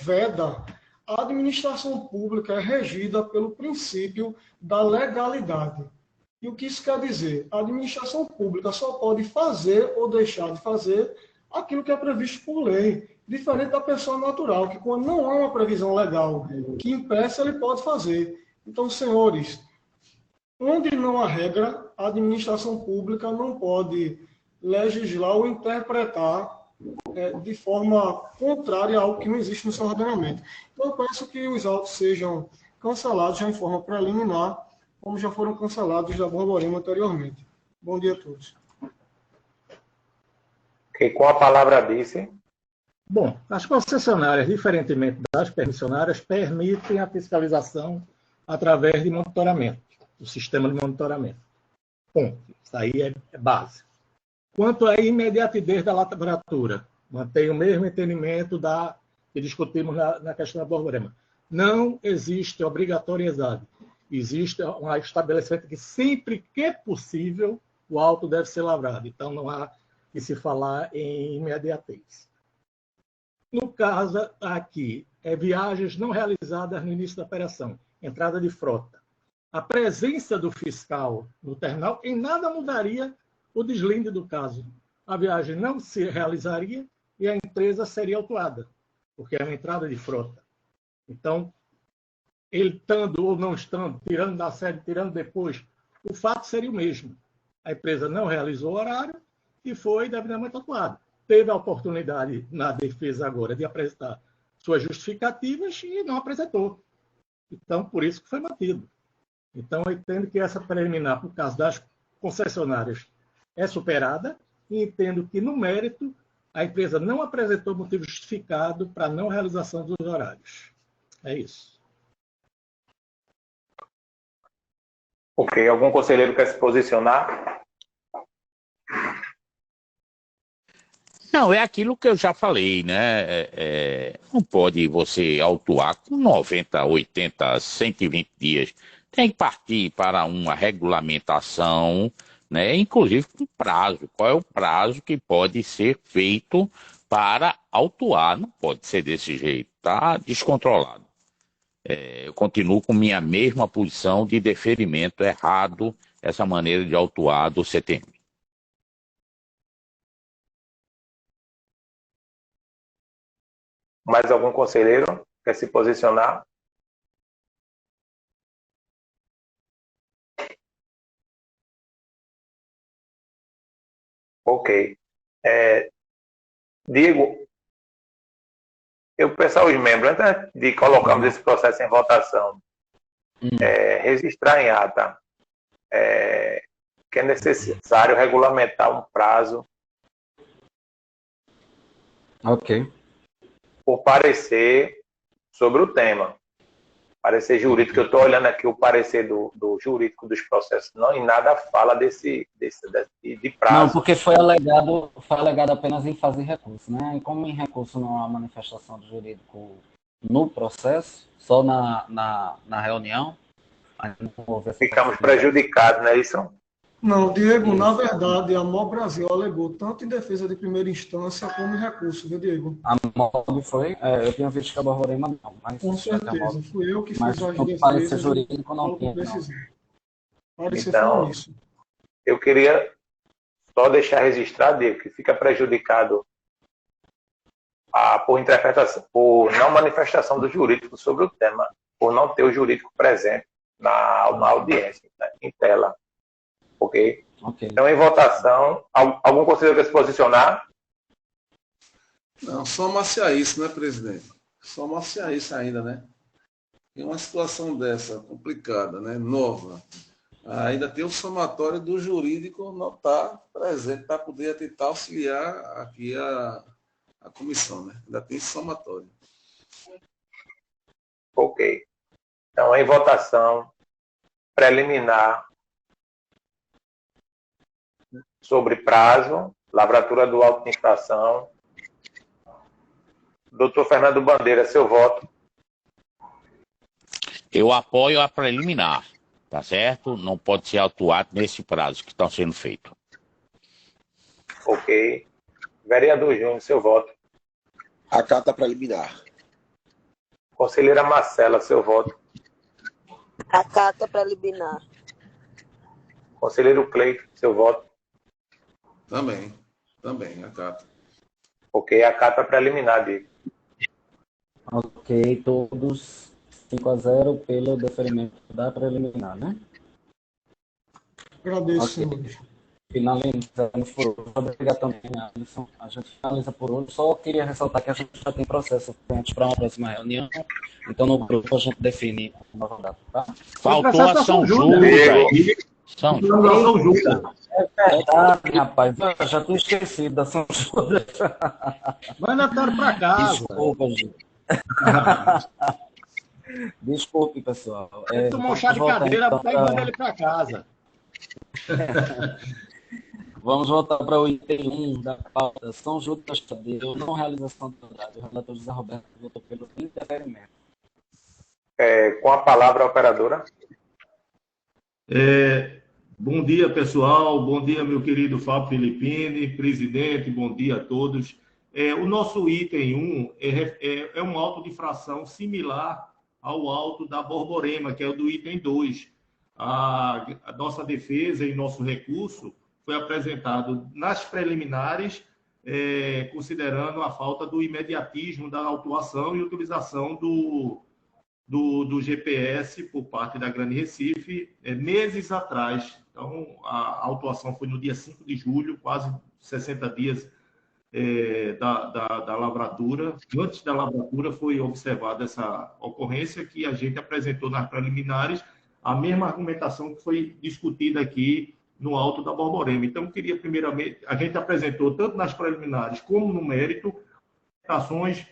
veda, a administração pública é regida pelo princípio da legalidade. E o que isso quer dizer? A administração pública só pode fazer ou deixar de fazer aquilo que é previsto por lei, diferente da pessoa natural, que quando não há uma previsão legal que impeça, ele pode fazer. Então, senhores, onde não há regra, a administração pública não pode legislar ou interpretar de forma contrária a algo que não existe no seu ordenamento. Então, eu peço que os autos sejam cancelados já em forma preliminar, como já foram cancelados da Borborema anteriormente. Bom dia a todos. Que com a palavra disse. Bom, as concessionárias, diferentemente das permissionárias, permitem a fiscalização através de monitoramento, do sistema de monitoramento. Ponto. Isso aí é base. Quanto à imediatez da lavratura, mantém o mesmo entendimento que discutimos na questão da Borborema. Não existe obrigatoriedade. Existe um estabelecimento que sempre que possível o auto deve ser lavrado. Então não há que se falar em imediatez. No caso aqui, viagens não realizadas no início da operação, entrada de frota. A presença do fiscal no terminal em nada mudaria o deslinde do caso. A viagem não se realizaria e a empresa seria autuada, porque é uma entrada de frota. Então, ele estando ou não estando, tirando da sede, tirando depois, o fato seria o mesmo. A empresa não realizou o horário e foi devidamente autuada. Teve a oportunidade na defesa agora de apresentar suas justificativas e não apresentou. Então, por isso que foi mantido. Então, eu entendo que essa preliminar, por causa das concessionárias, é superada e entendo que, no mérito, a empresa não apresentou motivo justificado para a não realização dos horários. É isso. Ok. Algum conselheiro quer se posicionar? Não, é aquilo que eu já falei, né? Não pode você autuar com 90, 80, 120 dias. Tem que partir para uma regulamentação, né? Inclusive com prazo. Qual é o prazo que pode ser feito para autuar? Não pode ser desse jeito, tá descontrolado. Eu continuo com minha mesma posição de deferimento errado, essa maneira de autuar do CTM. Mais algum conselheiro quer se posicionar? Ok. Diego, eu peço aos membros, antes de colocarmos esse processo em votação, registrar em ata que é necessário regulamentar um prazo por parecer sobre o tema. Parecer jurídico, eu estou olhando aqui o parecer do jurídico dos processos, não em nada fala de prazo. Não, porque foi alegado apenas em fase de recurso, né? E como em recurso não há manifestação do jurídico no processo, só na reunião, ficamos prejudicados, não é isso? Não, Diego, na verdade, a MOB Brasil alegou tanto em defesa de primeira instância como em recurso, viu, Diego? A MOB foi? Eu tinha visto que a Borborema não, mas... Com certeza, fui eu que fiz as defesas. Parecer jurídico não tinha, então, eu queria só deixar registrado, Diego, que fica prejudicado por interpretação, por não manifestação do jurídico sobre o tema, por não ter o jurídico presente na audiência, né, em tela. Ok? Então, em votação, algum conselheiro quer se posicionar? Não, só maciaíce, né, presidente? Só maciaíce ainda, né? Em uma situação dessa, complicada, né, nova, ainda tem o somatório do jurídico não estar presente para poder tentar auxiliar aqui a comissão, né? Ainda tem esse somatório. Ok. Então, em votação preliminar sobre prazo, lavratura do auto de infração. Doutor Fernando Bandeira, seu voto. Eu apoio a preliminar, tá certo? Não pode ser autuado nesse prazo que está sendo feito. Ok. Vereador Júnior, seu voto. Acata preliminar. Conselheira Marcela, seu voto. Acata preliminar. Conselheiro Cleito, seu voto. Também, acata. Ok, acata preliminar, Diego. Ok, todos 5-0 pelo deferimento da preliminar, né? Agradeço, senhores. Finalizamos por hoje. Obrigado também, Alisson. A gente finaliza por hoje. Só queria ressaltar que a gente já tem processo pronto para uma próxima reunião. Então, no grupo, a gente define uma nova data, tá? Faltou a São Judas, velho. São Ação justa. É verdade, rapaz. Eu já tinha esquecido da São Judas. Vai Natário para casa. Desculpa, gente. Desculpe, pessoal. Ele tomou um chá de cadeira, então, pega e manda ele para casa. Vamos voltar para o item 1 da pauta. São Judas Tadeu, não realização do contrato. O relator José Roberto votou pelo interferimento. Com a palavra, a operadora. Bom dia, pessoal. Bom dia, meu querido Fábio Filippini, presidente. Bom dia a todos. O nosso item 1 é um auto de infração similar ao auto da Borborema, que é o do item 2. A nossa defesa e nosso recurso foi apresentado nas preliminares, considerando a falta do imediatismo da autuação e utilização do GPS por parte da Grande Recife, meses atrás. Então, a autuação foi no dia 5 de julho, quase 60 dias da lavratura. Antes da lavratura foi observada essa ocorrência que a gente apresentou nas preliminares, a mesma argumentação que foi discutida aqui no auto da Borborema. Então, queria primeiramente, a gente apresentou tanto nas preliminares como no mérito, ações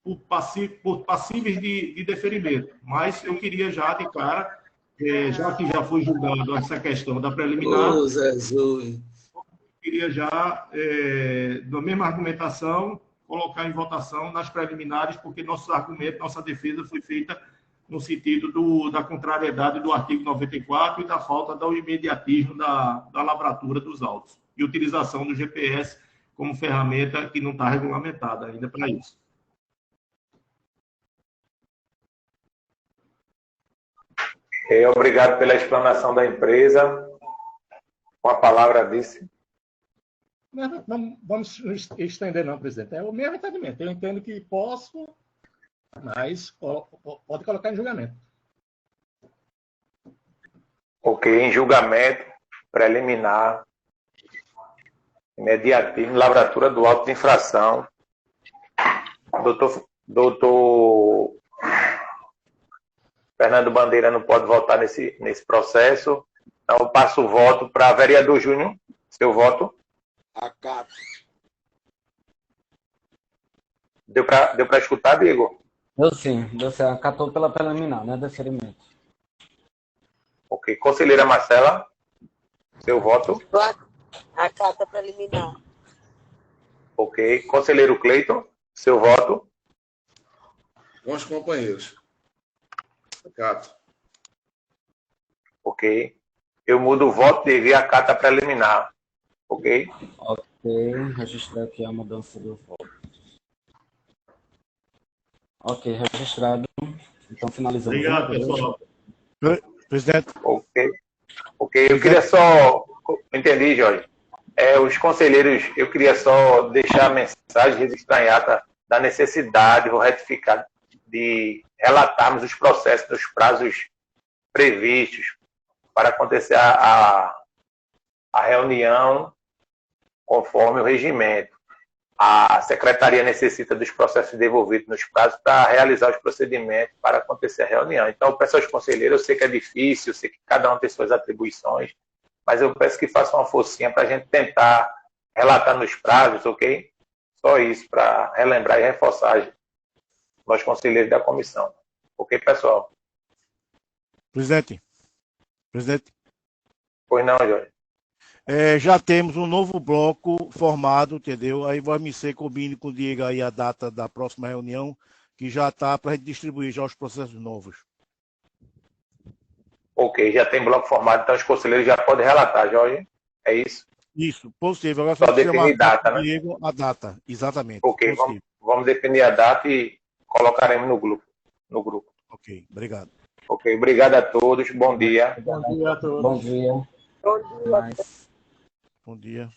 por passíveis de deferimento. Mas eu queria já de cara, já que já foi julgado essa questão da preliminar, queria já, na mesma argumentação, colocar em votação nas preliminares, porque nosso argumento, nossa defesa foi feita no sentido da contrariedade do artigo 94 e da falta do imediatismo da lavratura dos autos e utilização do GPS como ferramenta que não está regulamentada ainda para isso. Obrigado pela explanação da empresa. Com a palavra, vice. Não vamos estender, não, presidente. É o mesmo entendimento. Eu entendo que posso, mas pode colocar em julgamento. Ok, em julgamento, preliminar, imediatismo, lavratura do auto de infração. Doutor Fernando Bandeira não pode votar nesse processo. Então, eu passo o voto para vereador Júnior. Seu voto. Acato. Deu para escutar, Diego? Eu sim, você acatou pela preliminar, né? Deferimento. Ok. Conselheira Marcela, seu voto. Acata preliminar. Ok. Conselheiro Cleiton, seu voto. Com os companheiros. Acato. Ok. Eu mudo o voto de acata preliminar. Ok? Ok, registrar aqui a mudança do voto. Ok, registrado. Então, finalizamos. Obrigado, pessoal. Presidente. Ok, eu queria só... Entendi, Jorge. Os conselheiros, eu queria só deixar a mensagem, registrar em ata da necessidade, vou retificar, de relatarmos os processos nos prazos previstos para acontecer a reunião conforme o regimento. A secretaria necessita dos processos devolvidos nos prazos para realizar os procedimentos para acontecer a reunião. Então, eu peço aos conselheiros, eu sei que é difícil, eu sei que cada um tem suas atribuições, mas eu peço que façam uma forcinha para a gente tentar relatar nos prazos, ok? Só isso, para relembrar e reforçar nós conselheiros da comissão. Ok, pessoal? Presidente. Pois não, Jorge. Já temos um novo bloco formado, entendeu? Aí vai me ser combine com o Diego aí a data da próxima reunião, que já está para distribuir já os processos novos. Ok, já tem bloco formado, então os conselheiros já podem relatar, Jorge. É isso? Isso, possível. Agora só definir data, né? Diego, a data, exatamente. Ok, vamos definir a data e colocaremos no grupo. Ok, obrigado. Ok, obrigado a todos. Bom dia. Bom dia a todos. Bom dia. Bom dia. Bom dia.